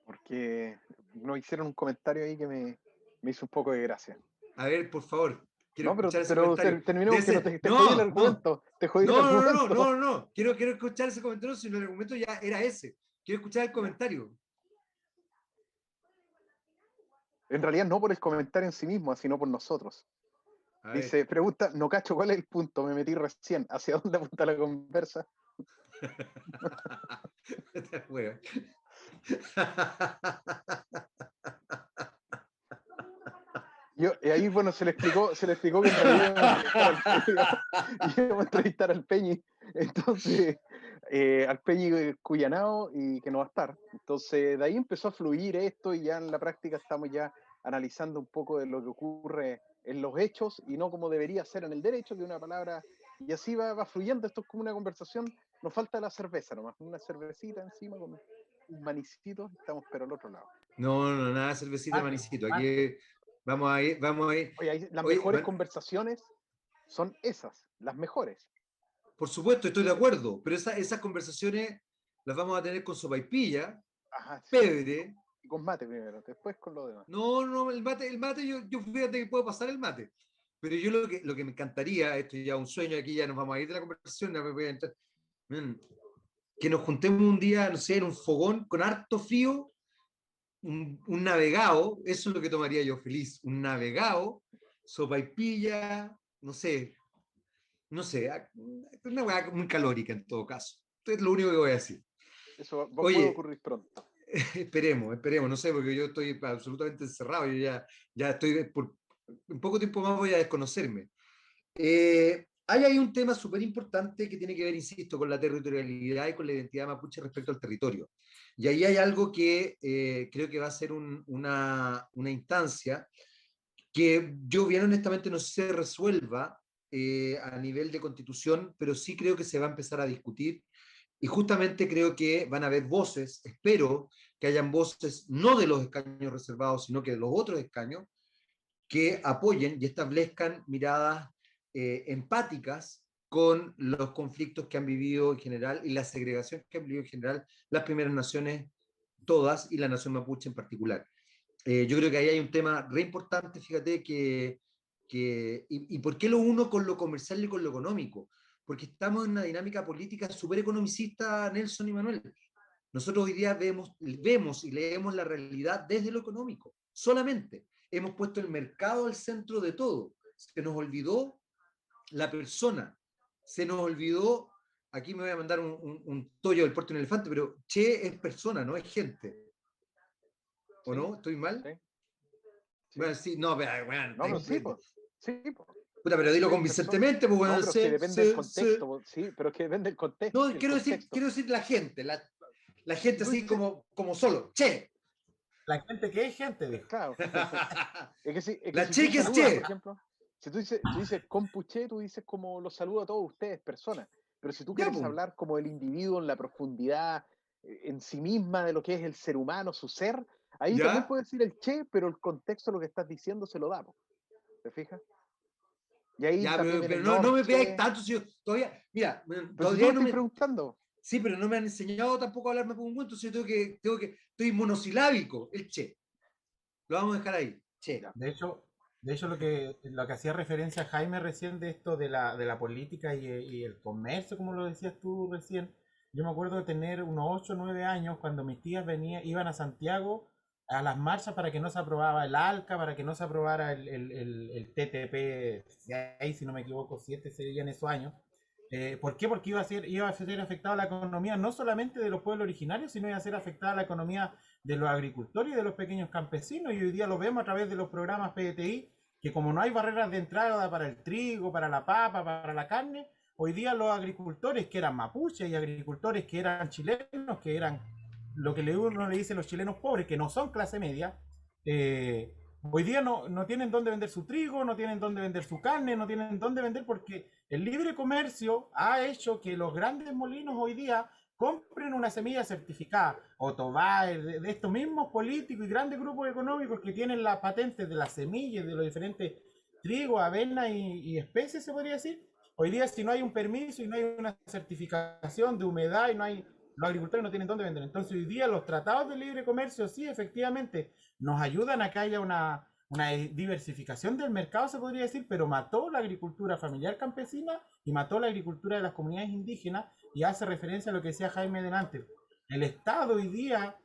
Porque nos hicieron un comentario ahí que me hizo un poco de gracia. A ver, por favor, quiero No, escuchar ese pero comentario. terminemos que no te jodí el No, no, argumento. Te jodí el no, no, no, argumento. no, no, quiero escuchar ese comentario, si no el argumento ya era ese. Quiero escuchar el Ya. comentario. En realidad no por el comentario en sí mismo, sino por nosotros. A ver. Dice, pregunta, no cacho cuál es el punto, me metí recién. ¿Hacia dónde apunta la conversa? Bueno. Y ahí, bueno, se le explicó que en realidad íbamos a entrevistar al Peñi. Entonces, al Peñi Cuyanao y que no va a estar. Entonces, de ahí empezó a fluir esto y ya en la práctica estamos ya analizando un poco de lo que ocurre en los hechos y no como debería ser en el derecho, que es una palabra, y así va fluyendo. Esto es como una conversación. Nos falta la cerveza nomás, una cervecita encima con un manicito, estamos pero al otro lado. No, no, nada, cervecita, Mate, manicito. mate. Aquí vamos a ir, vamos a ir. Oye, las Oye, mejores conversaciones son esas, las mejores. por supuesto, estoy de acuerdo, pero esas conversaciones las vamos a tener con sopaipilla, Ajá, sí. pebre. Y con mate primero, después con lo demás. No, no, el mate yo fíjate que puedo pasar el mate. Pero yo lo que me encantaría, esto ya es un sueño, aquí ya nos vamos a ir de la conversación, que nos juntemos un día, no sé, en un fogón con harto frío, un navegado, eso es lo que tomaría yo feliz, un navegado, sopaipilla, no sé, una hueá muy calórica en todo caso. Esto es lo único que voy a decir. Eso puede Oye, ocurrir pronto. esperemos, no sé, porque yo estoy absolutamente encerrado, yo ya estoy, por un poco tiempo más voy a desconocerme. Hay ahí un tema súper importante que tiene que ver, insisto, con la territorialidad y con la identidad mapuche respecto al territorio. Y ahí hay algo que creo que va a ser una instancia que yo bien honestamente no sé si se resuelva a nivel de constitución, pero sí creo que se va a empezar a discutir y justamente creo que van a haber voces, espero que hayan voces no de los escaños reservados, sino que de los otros escaños, que apoyen y establezcan miradas empáticas con los conflictos que han vivido en general y la segregación que han vivido en general las primeras naciones todas y la nación mapuche en particular. Yo creo que ahí hay un tema re importante, fíjate, y ¿por qué lo uno con lo comercial y con lo económico? Porque estamos en una dinámica política súper economicista, Nelson y Manuel. Nosotros hoy día vemos y leemos la realidad desde lo económico, solamente. Hemos puesto el mercado al centro de todo. Se nos olvidó la persona, se nos olvidó, aquí me voy a mandar un tollo del puerto de un elefante, pero Che es persona, no es gente. ¿O Sí, no? ¿Estoy mal? sí, sí. Bueno, sí, no, pero bueno, No, pero sí, pues. Sí, pues. puta, pero dilo Che es persona. convincentemente, pues No, bueno, pero es que depende del contexto, po. Sí, pero es que depende del no, el contexto. quiero decir la gente, la gente Si tú así dices, como solo, Che. La gente que es gente, dijo. claro, es que La si tú Che que es saludas, por Che. ejemplo, si tú dices compuche, tú dices como los saludo a todos ustedes, personas. Pero si tú Ya, quieres pues. hablar como el individuo en la profundidad, en sí misma de lo que es el ser humano, su ser, ahí también ¿Ya? puedes decir el che, pero el contexto de lo que estás diciendo se lo da, po. ¿Te fijas? Y ahí Ya, también viene pero el no me pegáis norche. tanto, si yo todavía, mira, Pero si yo todavía te no estoy me, preguntando, sí, pero no me han enseñado tampoco a hablarme por un entonces yo estoy monosilábico, el Che. Lo vamos a dejar ahí, Che. ya. De hecho lo que hacía referencia Jaime recién de esto de la política y el comercio, como lo decías tú recién, yo me acuerdo de tener unos 8 o 9 años cuando mis tías iban a Santiago a las marchas para que no se aprobaba el ALCA, para que no se aprobara el TTP 6, si no me equivoco, 7 sería en esos años. ¿Por qué? Porque iba a ser afectada la economía no solamente de los pueblos originarios, sino iba a ser afectada la economía de los agricultores y de los pequeños campesinos, y hoy día lo vemos a través de los programas PTI, que como no hay barreras de entrada para el trigo, para la papa, para la carne, hoy día los agricultores que eran mapuches y agricultores que eran chilenos, que eran lo que uno le dice los chilenos pobres, que no son clase media, hoy día no tienen dónde vender su trigo, no tienen dónde vender su carne, no tienen dónde vender porque el libre comercio ha hecho que los grandes molinos hoy día compren una semilla certificada, o Tobaer, de estos mismos políticos y grandes grupos económicos que tienen las patentes de las semillas, de los diferentes trigo, avena y especies, se podría decir. Hoy día, si no hay un permiso y no hay una certificación de humedad y no hay, los agricultores no tienen dónde vender. Entonces, hoy día los tratados de libre comercio sí, efectivamente, nos ayudan a que haya una diversificación del mercado, se podría decir, pero mató la agricultura familiar campesina y mató la agricultura de las comunidades indígenas, y hace referencia a lo que decía Jaime delante. El Estado hoy día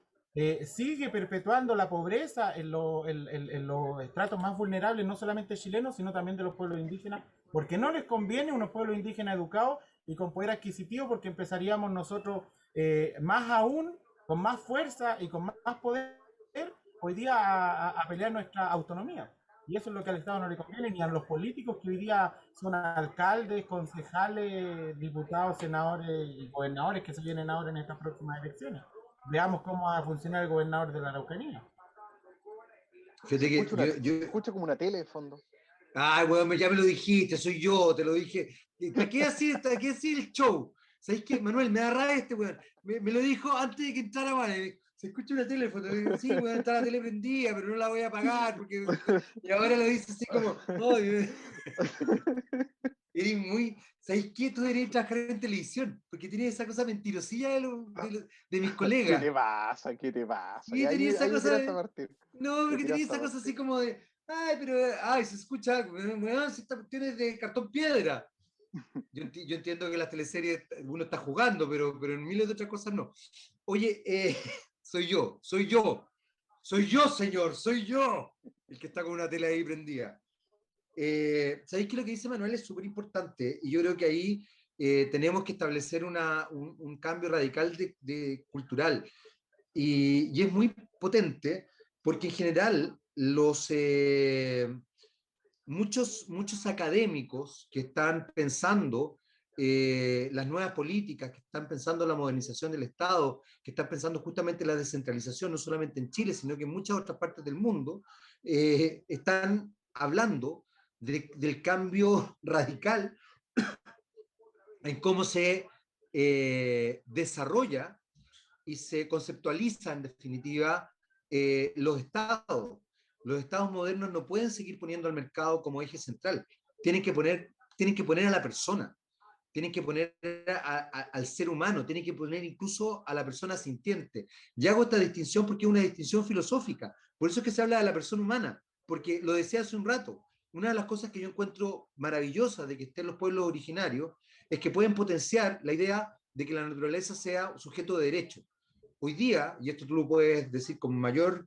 sigue perpetuando la pobreza en los estratos más vulnerables, no solamente chilenos, sino también de los pueblos indígenas, porque no les conviene unos pueblos indígenas educados y con poder adquisitivo, porque empezaríamos nosotros más aún, con más fuerza y con más poder, hoy día a pelear nuestra autonomía. Y eso es lo que al Estado no le conviene, ni a los políticos que hoy día son alcaldes, concejales, diputados, senadores y gobernadores que se vienen ahora en estas próximas elecciones. Veamos cómo va a funcionar el gobernador de la Araucanía. Fíjate que Se escucha como una tele de fondo. ay, weón, ya me lo dijiste, soy yo, te lo dije. ¿Para qué así el show? ¿Sabéis qué, Manuel? Me da rabia este weón. Me lo dijo antes de que entrara, vale. Se escucha una teléfono. Sí, weón, está la tele prendida, pero no la voy a apagar. Y ahora lo dice así como, oh, eres muy. ¿Sabéis qué? Tú deberías trabajar en televisión, porque tienes esa cosa mentirosilla de mis ¿Qué te colegas. pasa? ¿Qué te pasa? Y Y tenía esa ahí cosa tiraste a de. partir. No, Ahí porque tenía tiraste a esa cosa así partir. como de. Ay, pero. Ay, se escucha. Weón, si esta cuestión es de cartón piedra. Yo entiendo que las teleseries uno está jugando, pero en miles de otras cosas no. Oye, soy yo, señor, soy yo el que está con una tele ahí prendida. ¿Sabéis que lo que dice Manuel es súper importante? Y yo creo que ahí tenemos que establecer un cambio radical cultural. Y es muy potente porque en general muchos académicos que están pensando las nuevas políticas, que están pensando la modernización del Estado, que están pensando justamente la descentralización, no solamente en Chile, sino que en muchas otras partes del mundo, están hablando del cambio radical en cómo se desarrolla y se conceptualiza, en definitiva, los estados. Los estados modernos no pueden seguir poniendo al mercado como eje central. Tienen que poner a la persona, tienen que poner al ser humano, tienen que poner incluso a la persona sintiente. Y hago esta distinción porque es una distinción filosófica. Por eso es que se habla de la persona humana, porque lo decía hace un rato. Una de las cosas que yo encuentro maravillosas de que estén los pueblos originarios es que pueden potenciar la idea de que la naturaleza sea sujeto de derecho. Hoy día, y esto tú lo puedes decir con mayor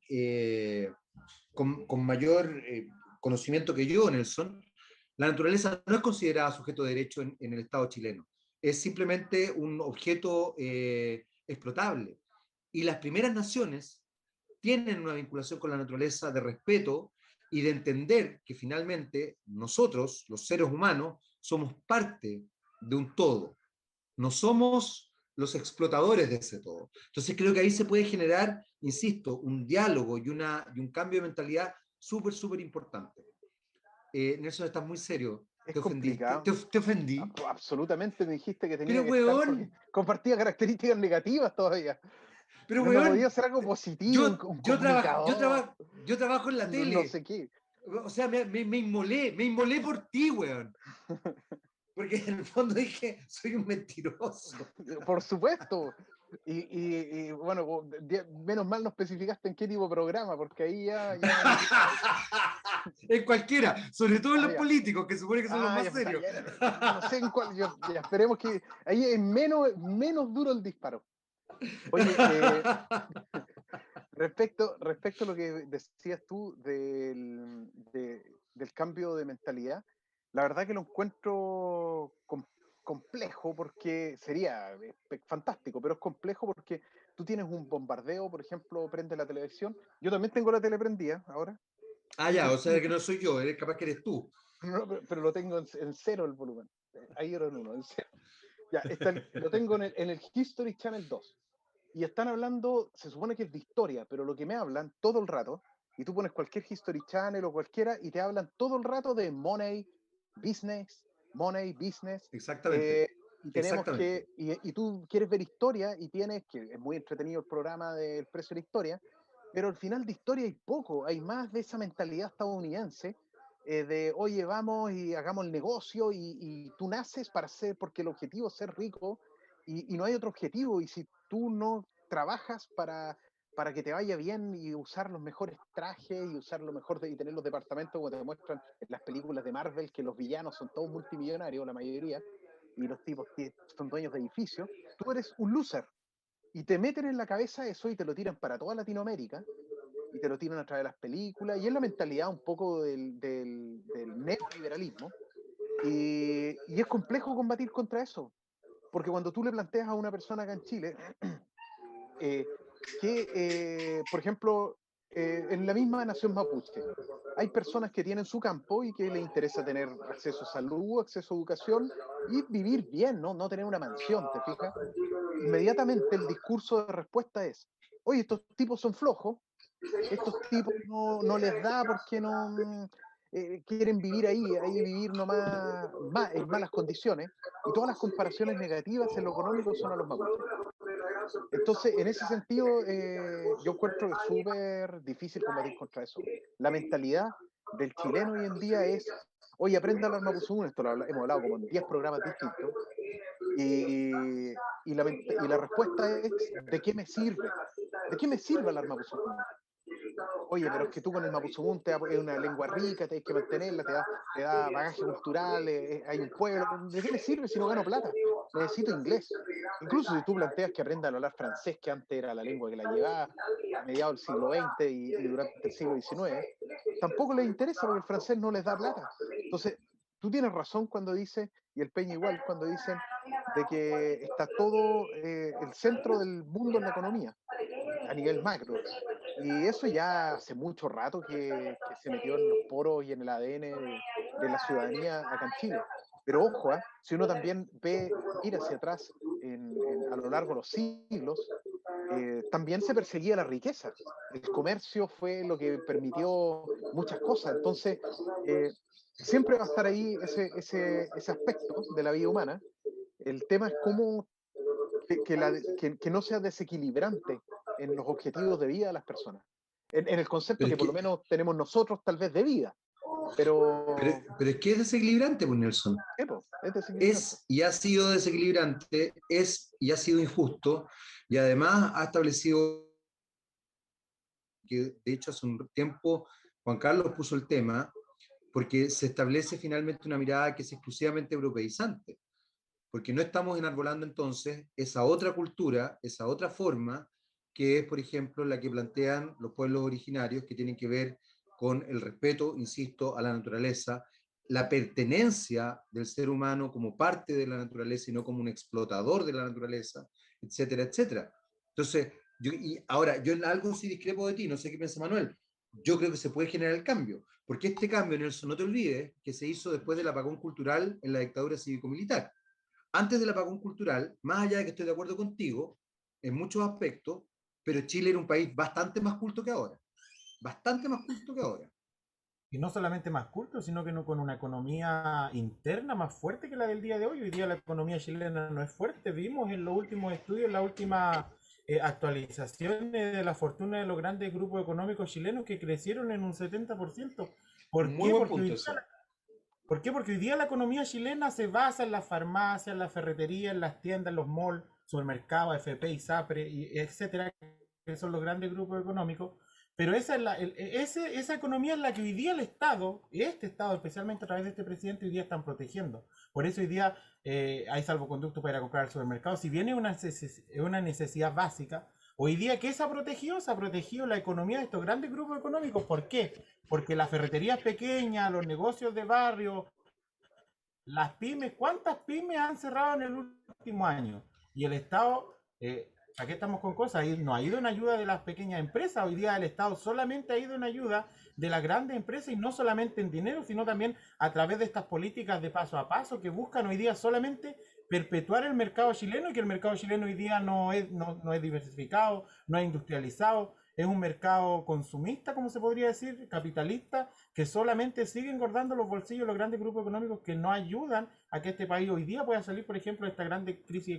conocimiento que yo, Nelson, la naturaleza no es considerada sujeto de derecho en el Estado chileno. Es simplemente un objeto explotable. Y las primeras naciones tienen una vinculación con la naturaleza de respeto y de entender que finalmente nosotros, los seres humanos, somos parte de un todo. No somos los explotadores de ese todo. Entonces creo que ahí se puede generar, insisto, un diálogo y un cambio de mentalidad súper, súper importante. Nelson, estás muy serio. Es Te ofendí. complicado. Te ofendí. Absolutamente me dijiste que tenía Pero, que estar porque weón, compartía características negativas todavía. pero, No weón, podía ser algo positivo, un comunicador, yo trabajo en la no tele. sé qué. O sea, me inmolé por ti, weón. Porque en el fondo dije, soy un mentiroso. Por supuesto. Bueno, menos mal no especificaste en qué tipo de programa, porque ahí ya me metí. En cualquiera, sobre todo en los Ya. políticos, que supone que son los Ya, más puta, serios. yo no sé en cuál, ya esperemos que ahí es menos duro el disparo. Oye, respecto a lo que decías tú del cambio de mentalidad, la verdad que lo encuentro complejo porque sería fantástico, pero es complejo porque tú tienes un bombardeo, por ejemplo, prende la televisión. Yo también tengo la tele prendida ahora, Ah, ya, o sea que no soy yo, eres capaz que eres tú. no, pero lo tengo en cero el volumen. Ahí era en uno, en cero. Ya, lo tengo en el History Channel 2. Y están hablando, se supone que es de historia, pero lo que me hablan todo el rato, y tú pones cualquier History Channel o cualquiera, y te hablan todo el rato de money, business, Exactamente, y tenemos exactamente. y tú quieres ver historia, y tienes, que es muy entretenido el programa del precio de la historia, pero al final de historia hay poco, hay más de esa mentalidad estadounidense, de, oye, vamos y hagamos el negocio, y tú naces para ser, porque el objetivo es ser rico, y no hay otro objetivo, y si tú no trabajas para que te vaya bien y usar los mejores trajes y usar lo mejor y tener los departamentos como te muestran en las películas de Marvel, que los villanos son todos multimillonarios, la mayoría, y los tipos que son dueños de edificios, tú eres un loser. Y te meten en la cabeza eso y te lo tiran para toda Latinoamérica y te lo tiran a través de las películas y es la mentalidad un poco del neoliberalismo y es complejo combatir contra eso, porque cuando tú le planteas a una persona acá en Chile eh, por ejemplo, en la misma nación mapuche, hay personas que tienen su campo y que les interesa tener acceso a salud, acceso a educación y vivir bien, ¿no? No tener una mansión, ¿te fijas? Inmediatamente el discurso de respuesta es, oye, estos tipos son flojos, estos tipos no les da porque no quieren vivir ahí vivir nomás en malas condiciones, y todas las comparaciones negativas en lo económico son a los mapuches. Entonces, en ese sentido, yo encuentro que es súper difícil combatir contra eso. La mentalidad del chileno hoy en día es, oye, aprenda a hablar mapuzungún, esto hemos hablado como en 10 programas distintos, y la respuesta es, ¿de qué me sirve? ¿De qué me sirve hablar mapuzungún? oye, pero es que tú con el Mapuzungún es una lengua rica, tienes que mantenerla, te da bagaje cultural, hay un pueblo. ¿De qué me sirve si no gano plata? Necesito inglés. Incluso si tú planteas que aprendan a hablar francés, que antes era la lengua que la llevaba a mediados del siglo XX y durante el siglo XIX, tampoco les interesa porque el francés no les da plata. Entonces, tú tienes razón cuando dices, y el Peña igual, cuando dicen de que está todo el centro del mundo en la economía, a nivel macro. Y eso ya hace mucho rato que se metió en los poros y en el ADN de la ciudadanía acá en Chile. Pero ojo, si uno también mira hacia atrás a lo largo de los siglos, también se perseguía la riqueza. El comercio fue lo que permitió muchas cosas. Entonces, siempre va a estar ahí ese aspecto de la vida humana. El tema es cómo que no sea desequilibrante en los objetivos de vida de las personas. En el concepto Pero que es por lo que, menos tenemos nosotros tal vez de vida. Pero, pero es que es desequilibrante, pues Nelson. es desequilibrante. Es y ha sido desequilibrante, es y ha sido injusto, y además ha establecido que, de hecho, hace un tiempo Juan Carlos puso el tema, porque se establece finalmente una mirada que es exclusivamente europeizante, porque no estamos enarbolando entonces esa otra cultura, esa otra forma, que es, por ejemplo, la que plantean los pueblos originarios, que tienen que ver con el respeto, insisto, a la naturaleza, la pertenencia del ser humano como parte de la naturaleza y no como un explotador de la naturaleza, etcétera, etcétera. Entonces, y ahora, yo en algo sí discrepo de ti, no sé qué piensa Manuel. Yo creo que se puede generar el cambio, porque este cambio, Nelson, no te olvides, que se hizo después del apagón cultural en la dictadura cívico-militar. Antes del apagón cultural, más allá de que estoy de acuerdo contigo en muchos aspectos, pero Chile era un país bastante más culto que ahora. Bastante más culto que ahora. Y no solamente más culto, sino que no con una economía interna más fuerte que la del día de hoy. Hoy día la economía chilena no es fuerte. Vimos en los últimos estudios, en las últimas actualizaciones de la fortuna de los grandes grupos económicos chilenos que crecieron en un 70%. ¿Por Muy qué? buen punto eso. ¿Por qué? Porque hoy día la economía chilena se basa en las farmacias, en la ferretería, en las tiendas, en los malls, supermercados, FP, ISAPRE, etcétera, que son los grandes grupos económicos. Pero esa, es esa economía es la que hoy día el Estado, este Estado, especialmente a través de este presidente, hoy día están protegiendo. Por eso hoy día hay salvoconducto para ir a comprar al supermercado. Si bien es una necesidad básica, hoy día, ¿qué se ha protegido? Se ha protegido la economía de estos grandes grupos económicos. ¿Por qué? Porque las ferreterías pequeñas, los negocios de barrio, las pymes, ¿cuántas pymes han cerrado en el último año? Y el Estado, aquí estamos con cosas, no ha ido en ayuda de las pequeñas empresas, hoy día el Estado solamente ha ido en ayuda de las grandes empresas y no solamente en dinero, sino también a través de estas políticas de paso a paso que buscan hoy día solamente perpetuar el mercado chileno y que el mercado chileno hoy día no es diversificado, no es industrializado, es un mercado consumista, como se podría decir, capitalista, que solamente sigue engordando los bolsillos de los grandes grupos económicos que no ayudan a que este país hoy día pueda salir, por ejemplo, de esta grande crisis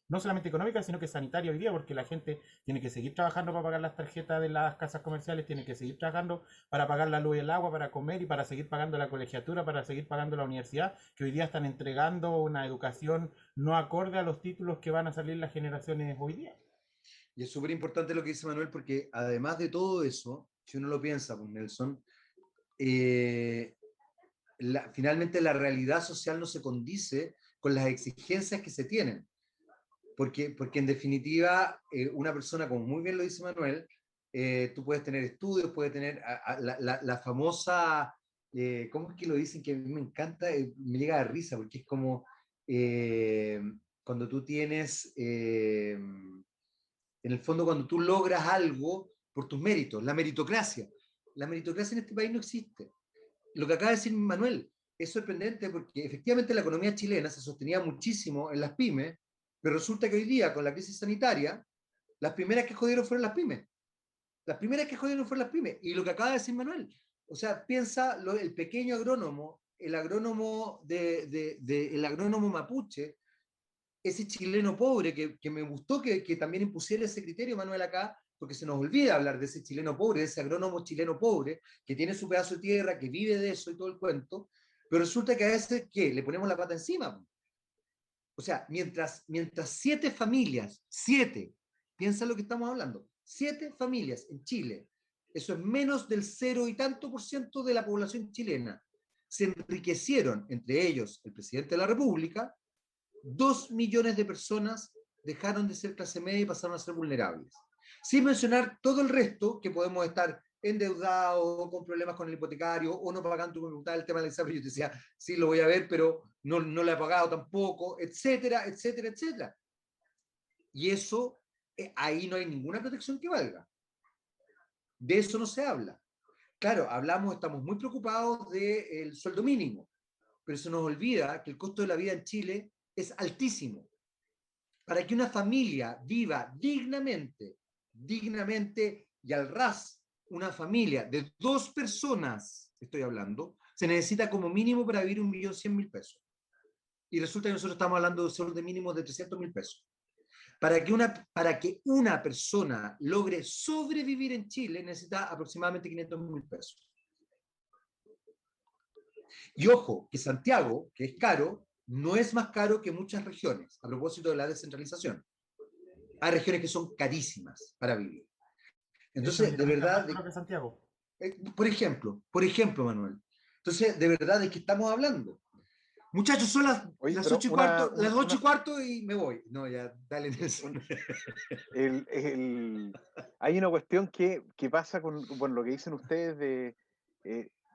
no solamente económica, sino que sanitaria hoy día, porque la gente tiene que seguir trabajando para pagar las tarjetas de las casas comerciales, tiene que seguir trabajando para pagar la luz y el agua, para comer y para seguir pagando la colegiatura, para seguir pagando la universidad, que hoy día están entregando una educación no acorde a los títulos que van a salir las generaciones hoy día. Y es súper importante lo que dice Manuel, porque además de todo eso, si uno lo piensa, pues Nelson, eh, finalmente la realidad social no se condice con las exigencias que se tienen. Porque en definitiva, una persona, como muy bien lo dice Manuel, tú puedes tener estudios, puedes tener la famosa, ¿cómo es que lo dicen? Que a mí me encanta, me llega de risa, porque es como eh, cuando tú tienes, en el fondo, cuando tú logras algo por tus méritos, la meritocracia. La meritocracia en este país no existe. Lo que acaba de decir Manuel es sorprendente porque efectivamente la economía chilena se sostenía muchísimo en las pymes, pero resulta que hoy día, con la crisis sanitaria, las primeras que jodieron fueron las pymes. Las primeras que jodieron fueron las pymes. Y lo que acaba de decir Manuel, o sea, piensa el pequeño agrónomo, el agrónomo, el agrónomo mapuche, ese chileno pobre que me gustó que también impusiera ese criterio, Manuel, acá, porque se nos olvida hablar de ese chileno pobre, de ese agrónomo chileno pobre, que tiene su pedazo de tierra, que vive de eso y todo el cuento, pero resulta que a veces, ¿qué? Le ponemos la pata encima. O sea, mientras 7 familias, 7, piensa lo que estamos hablando, 7 familias en Chile Eso es menos del 0 y tanto por ciento de la población chilena. Se enriquecieron, entre ellos el presidente de la República. 2 millones de personas dejaron de ser clase media y pasaron a ser vulnerables. Sin mencionar todo el resto, que podemos estar endeudados, con problemas con el hipotecario, o no pagando, me preguntaba el tema del ISAPRE, yo te decía, sí, lo voy a ver, pero no lo he pagado tampoco, etcétera, etcétera, etcétera. Y eso, ahí no hay ninguna protección que valga. De eso no se habla. Claro, estamos muy preocupados del sueldo mínimo, pero se nos olvida que el costo de la vida en Chile es altísimo. Para que una familia viva dignamente y al ras, una familia de 2 personas, estoy hablando, se necesita como mínimo para vivir 1.100.000 pesos. Y resulta que nosotros estamos hablando de sueldo mínimo de 300.000 pesos. Para que una persona logre sobrevivir en Chile necesita aproximadamente 500.000 pesos. Y ojo, que Santiago, que es caro, no es más caro que muchas regiones, a propósito de la descentralización. Hay regiones que son carísimas para vivir. Entonces, de verdad, que Santiago. Por ejemplo, Manuel. Entonces, de verdad, ¿de qué estamos hablando? Muchachos, son las 8 y cuarto y me voy. No, ya, dale, Nelson. Hay una cuestión que pasa con bueno, lo que dicen ustedes de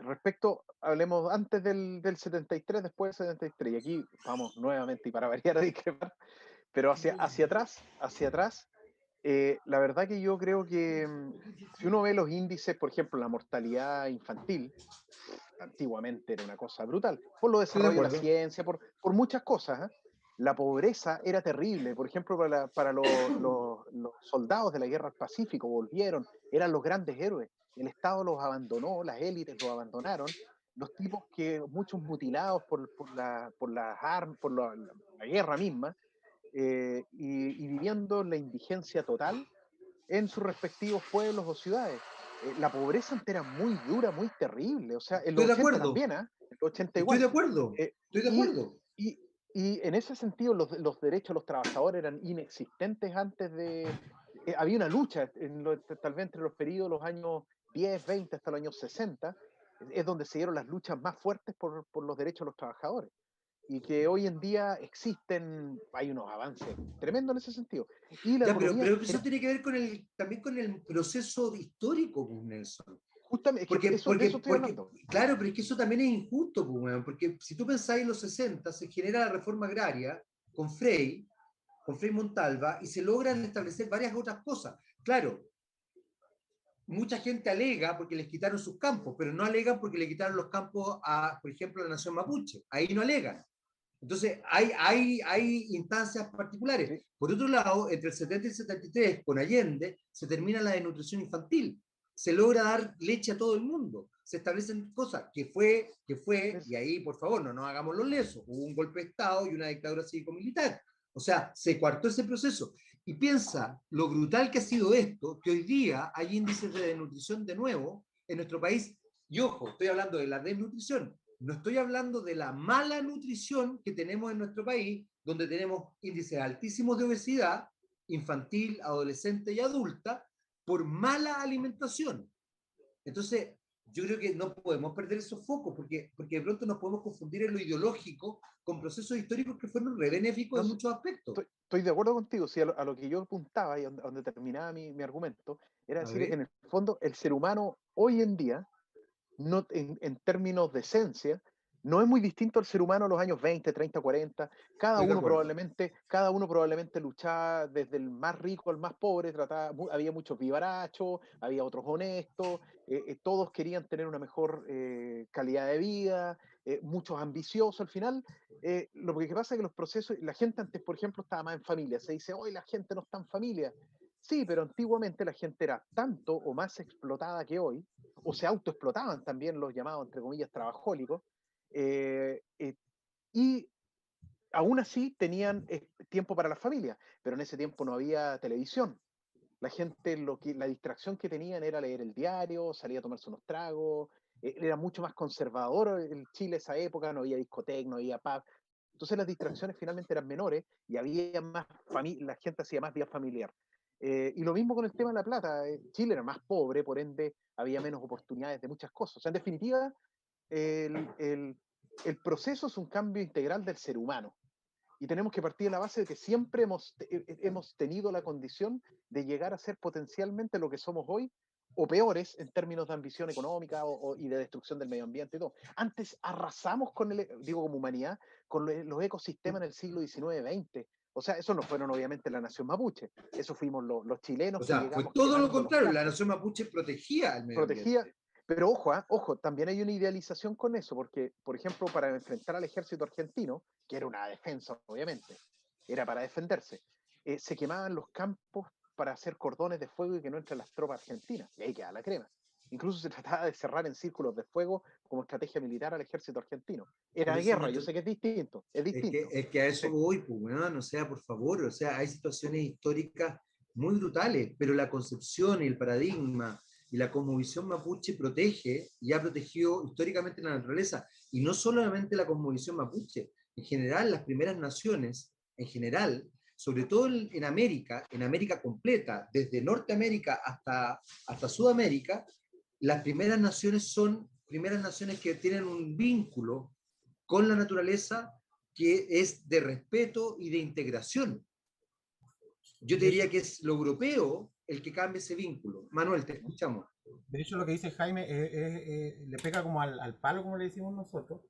respecto, hablemos antes del 73, después del 73, y aquí vamos nuevamente, y para variar a discrepar, pero hacia atrás, la verdad que yo creo que si uno ve los índices, por ejemplo, la mortalidad infantil, antiguamente era una cosa brutal, por lo desarrollo de la ciencia, por muchas cosas. La pobreza era terrible, por ejemplo, para los soldados de la guerra del Pacífico volvieron, eran los grandes héroes, el Estado los abandonó, las élites los abandonaron, los tipos que muchos mutilados por las armas, por la guerra misma, y viviendo la indigencia total en sus respectivos pueblos o ciudades. La pobreza antes era muy dura, muy terrible. O sea, en Estoy los de 80 acuerdo. también, ¿ah? En los 80 Estoy igual. de acuerdo. Estoy de Y, acuerdo. y, y en ese sentido, los derechos de los trabajadores eran inexistentes antes de. Había una lucha, tal vez entre los periodos de los años 10, 20 hasta los años 60, es donde se dieron las luchas más fuertes por los derechos de los trabajadores. Y que hoy en día hay unos avances tremendos en ese sentido. Y la Ya, economía, pero eso tiene que ver también con el proceso histórico, pues, Nelson. justamente, es que de eso estoy hablando. Claro, pero es que eso también es injusto, pues, porque si tú pensáis en los 60, se genera la reforma agraria con Frei Montalva, y se logran establecer varias otras cosas. Claro, mucha gente alega porque les quitaron sus campos, pero no alegan porque le quitaron los campos a, por ejemplo, a la nación mapuche. Ahí no alegan. Entonces, hay instancias particulares. Sí. Por otro lado, entre el 70 y el 73, con Allende, se termina la desnutrición infantil. Se logra dar leche a todo el mundo. Se establecen cosas y ahí, por favor, no nos hagamos los lesos. Hubo un golpe de Estado y una dictadura cívico-militar. O sea, se coartó ese proceso. Y piensa lo brutal que ha sido esto, que hoy día hay índices de desnutrición de nuevo en nuestro país. Y ojo, estoy hablando de la desnutrición. No estoy hablando de la mala nutrición que tenemos en nuestro país, donde tenemos índices altísimos de obesidad infantil, adolescente y adulta por mala alimentación. Entonces, yo creo que no podemos perder esos focos porque de pronto nos podemos confundir en lo ideológico con procesos históricos que fueron re benéficos en muchos aspectos. Estoy de acuerdo contigo. Sí, a lo que yo apuntaba y donde terminaba mi argumento, era decir, en el fondo, el ser humano hoy en día, no, en términos de esencia, no es muy distinto al ser humano en los años 20, 30, 40. Cada uno probablemente luchaba desde el más rico al más pobre, había muchos vivarachos, había otros honestos, todos querían tener una mejor calidad de vida, muchos ambiciosos al final. Lo que pasa es que los procesos, la gente antes, por ejemplo, estaba más en familia. Se dice, hoy la gente no está en familia. Sí, pero antiguamente la gente era tanto o más explotada que hoy, o se autoexplotaban también los llamados, entre comillas, trabajólicos, y aún así tenían tiempo para la familia, pero en ese tiempo no había televisión. La gente, la distracción que tenían era leer el diario, salir a tomarse unos tragos, era mucho más conservador el Chile esa época, no había discoteca, no había pub. Entonces las distracciones finalmente eran menores y había más la gente hacía más vida familiar. Y lo mismo con el tema de La Plata. Chile era más pobre, por ende había menos oportunidades de muchas cosas. O sea, en definitiva, el, el, el proceso es un cambio integral del ser humano. Y tenemos que partir de la base de que siempre hemos tenido la condición de llegar a ser potencialmente lo que somos hoy, o peores en términos de ambición económica y de destrucción del medio ambiente y todo. Antes arrasamos con digo como humanidad, con los ecosistemas en el siglo XIX-XX. O sea, eso no fueron obviamente la nación mapuche, eso fuimos los chilenos O que sea, fue llegamos todo lo quemando los contrario, la campos, nación mapuche protegía el medio protegía. ambiente. Pero ojo, ojo, también hay una idealización con eso, porque, por ejemplo, para enfrentar al ejército argentino, que era una defensa, obviamente, era para defenderse, se quemaban los campos para hacer cordones de fuego y que no entren las tropas argentinas, y ahí queda la crema. Incluso se trataba de cerrar en círculos de fuego como estrategia militar al ejército argentino. Por Era eso guerra, yo sé que es distinto, es distinto. es que a eso Sí, voy, pues, weón, o sea, por favor, o sea, hay situaciones históricas muy brutales, pero la concepción y el paradigma y la cosmovisión mapuche protege y ha protegido históricamente la naturaleza, y no solamente la cosmovisión mapuche, en general las primeras naciones, en general, sobre todo en América completa, desde Norteamérica hasta Sudamérica, las primeras naciones son primeras naciones que tienen un vínculo con la naturaleza que es de respeto y de integración. Yo te De hecho, diría que es lo europeo el que cambia ese vínculo. Manuel, te escuchamos. de hecho lo que dice Jaime le pega como al palo, como le decimos nosotros,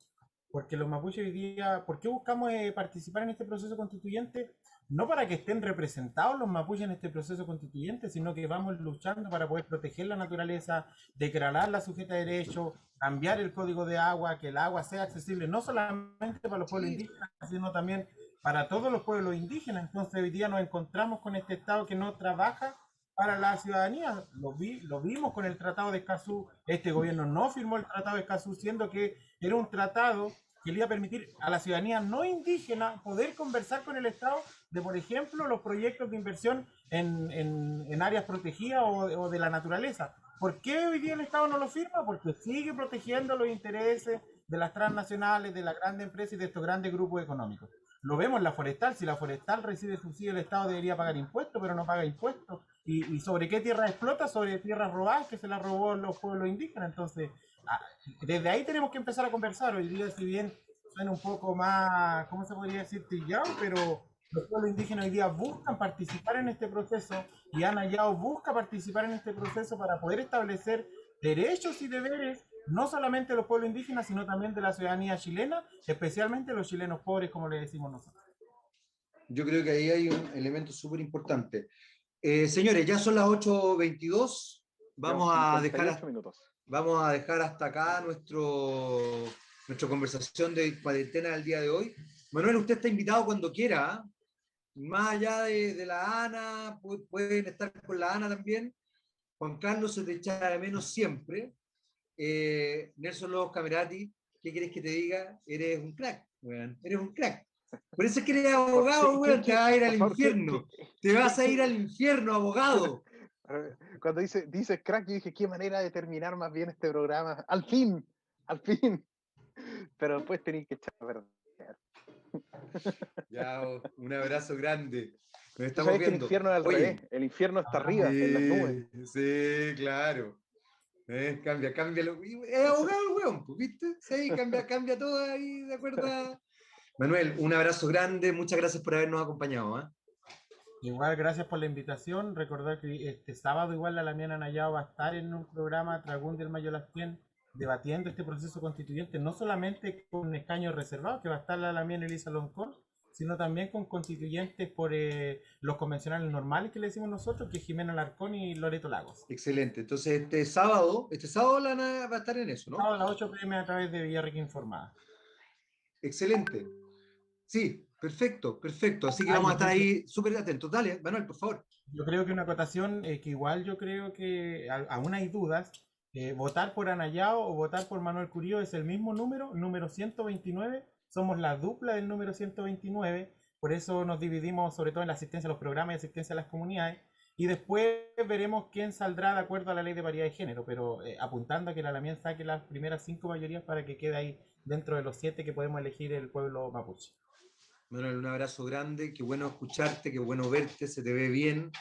porque los mapuches hoy día, ¿por qué buscamos participar en este proceso constituyente? No para que estén representados los mapuches en este proceso constituyente, sino que vamos luchando para poder proteger la naturaleza, declararla sujeta de derecho, cambiar el código de agua, que el agua sea accesible no solamente para los pueblos Sí, indígenas, sino también para todos los pueblos indígenas. Entonces hoy día nos encontramos con este Estado que no trabaja para la ciudadanía. Lo vimos con el Tratado de Escazú. Este gobierno no firmó el Tratado de Escazú, siendo que era un tratado que le iba a permitir a la ciudadanía no indígena poder conversar con el Estado de, por ejemplo, los proyectos de inversión en áreas protegidas o de la naturaleza. ¿Por qué hoy día el Estado no lo firma? Porque sigue protegiendo los intereses de las transnacionales, de las grandes empresas y de estos grandes grupos económicos. Lo vemos en la forestal. Si la forestal recibe subsidio, el Estado debería pagar impuestos, pero no paga impuestos. ¿Y sobre qué tierra explota? Sobre tierras robadas que se las robó los pueblos indígenas. Entonces, desde ahí tenemos que empezar a conversar. Hoy día, si bien suena un poco más, ¿cómo se podría decir? Trillado, pero los pueblos indígenas hoy día buscan participar en este proceso y Ana Yao busca participar en este proceso para poder establecer derechos y deberes, no solamente de los pueblos indígenas, sino también de la ciudadanía chilena, especialmente los chilenos pobres, como le decimos nosotros. yo creo que ahí hay un elemento súper importante. Señores, ya son las 8:22. llevamos Vamos a dejar, 58 minutos. vamos a dejar hasta acá nuestra conversación de cuarentena del día de hoy. Manuel, usted está invitado cuando quiera, ¿eh? Más allá de la Ana, pueden estar con la Ana también. Juan Carlos se te echa de menos siempre. Nelson Lobos Camerati, ¿qué quieres que te diga? Eres un crack, weón. Eres un crack. Por eso es que eres abogado, weón. Te vas a ir Por al favor, infierno. Te vas a ir al infierno, abogado. cuando dice crack, yo dije, qué manera de terminar más bien este programa. Al fin, al fin. Pero después tenéis que echar a perder. Ya, un abrazo grande. Nos Tú estamos sabes que el viendo. infierno es al revés. Oye, El infierno está Hablamos. arriba, en las nubes. sí, sí, claro. Cambia. Es abogado el weón, pues, ¿viste? Sí, cambia todo ahí, de acuerdo a... Manuel, un abrazo grande. Muchas gracias por habernos acompañado, ¿eh? Igual, gracias por la invitación. Recordar que este sábado igual la Lamiana Nayao va a estar en un programa Tragún del Mayo Lastien debatiendo este proceso constituyente, no solamente con escaños reservados, que va a estar la Lamiana Elisa Loncón, sino también con constituyentes por los convencionales normales que le decimos nosotros, que es Jimena Larcón y Loreto Lagos. Excelente. Entonces, este sábado la Ana va a estar en eso, ¿no? Sábado a las 8 p.m. a través de Villarrica Informada. Excelente. Sí, perfecto, perfecto. Así que Ah, vamos a estar ahí súper atentos. Dale, Manuel, por favor. yo creo que una acotación que igual yo creo que aún hay dudas. Votar por Anayao o votar por Manuel Curío es el mismo número 129. Somos la dupla del número 129. Por eso nos dividimos sobre todo en la asistencia a los programas y asistencia a las comunidades. Y después veremos quién saldrá de acuerdo a la ley de paridad de género, pero apuntando a que la Lamien saque las primeras 5 mayorías para que quede ahí dentro de los 7 que podemos elegir el pueblo mapuche. Manuel, un abrazo grande. Qué bueno escucharte, qué bueno verte, se te ve bien.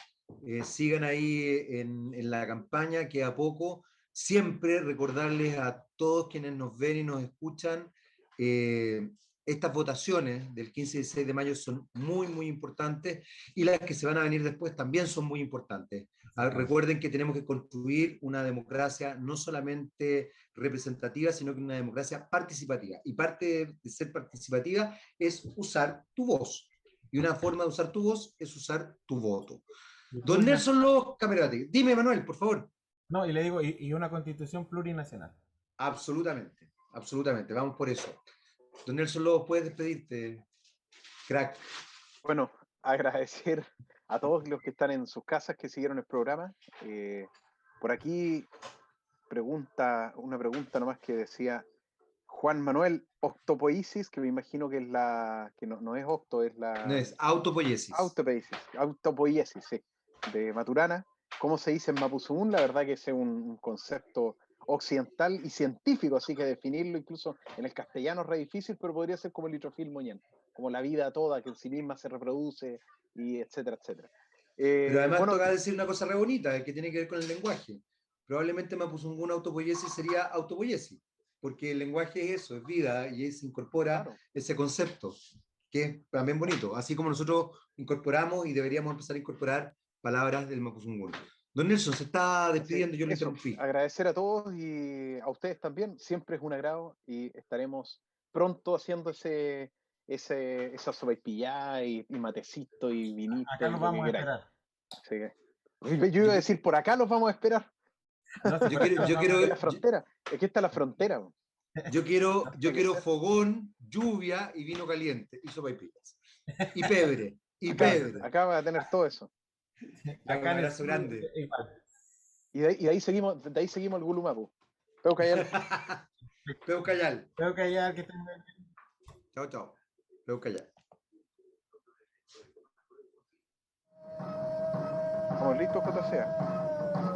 Sigan ahí en la campaña, que a poco, siempre recordarles a todos quienes nos ven y nos escuchan, eh, estas votaciones del 15 y 16 de mayo son muy, muy importantes, y las que se van a venir después también son muy importantes. Recuerden que tenemos que construir una democracia no solamente representativa, sino que una democracia participativa. Y parte de ser participativa es usar tu voz. Y una forma de usar tu voz es usar tu voto. Don Nelson Lobos Camerati. Dime, Manuel, por favor. No, y le digo, y una constitución plurinacional. Absolutamente, absolutamente. Vamos por eso. Don Nelson Lobos, puedes despedirte, crack. Bueno, agradecer a todos los que están en sus casas que siguieron el programa. Por aquí una pregunta nomás que decía Juan Manuel Octopoiesis, que me imagino que es que no es octo, es la... No es autopoiesis. Autopoiesis, sí, de Maturana. ¿Cómo se dice en Mapuzungún? La verdad que ese es un concepto occidental y científico, así que definirlo incluso en el castellano es re difícil, pero podría ser como el litrofil moñén, como la vida toda que en sí misma se reproduce, y etcétera, etcétera. Pero además toca decir una cosa re bonita, que tiene que ver con el lenguaje. Probablemente Mapuzungún autopoiesis sería autopoiesis, porque el lenguaje es eso, es vida, y se incorpora ese concepto, que es también bonito, así como nosotros incorporamos y deberíamos empezar a incorporar palabras del Mapuzungún. Don Nelson se está despidiendo, yo lo interrumpí. Agradecer a todos y a ustedes también, siempre es un agrado, y estaremos pronto haciendo esa sopaipillada y matecito y vinito. Acá los vamos a esperar. Así que, yo iba a decir, por acá los vamos a esperar. No, yo quiero en la frontera. Aquí está la frontera. Yo quiero fogón, lluvia y vino caliente y sopaipillas. Y pebre. Acá va a tener todo eso. Acá un abrazo grande. Y de ahí seguimos el Gulumapu. Peucayal. Peucayal. Peucayal, que tengan. Chao, chao. Peucayal. ¿Estamos listos, JCA?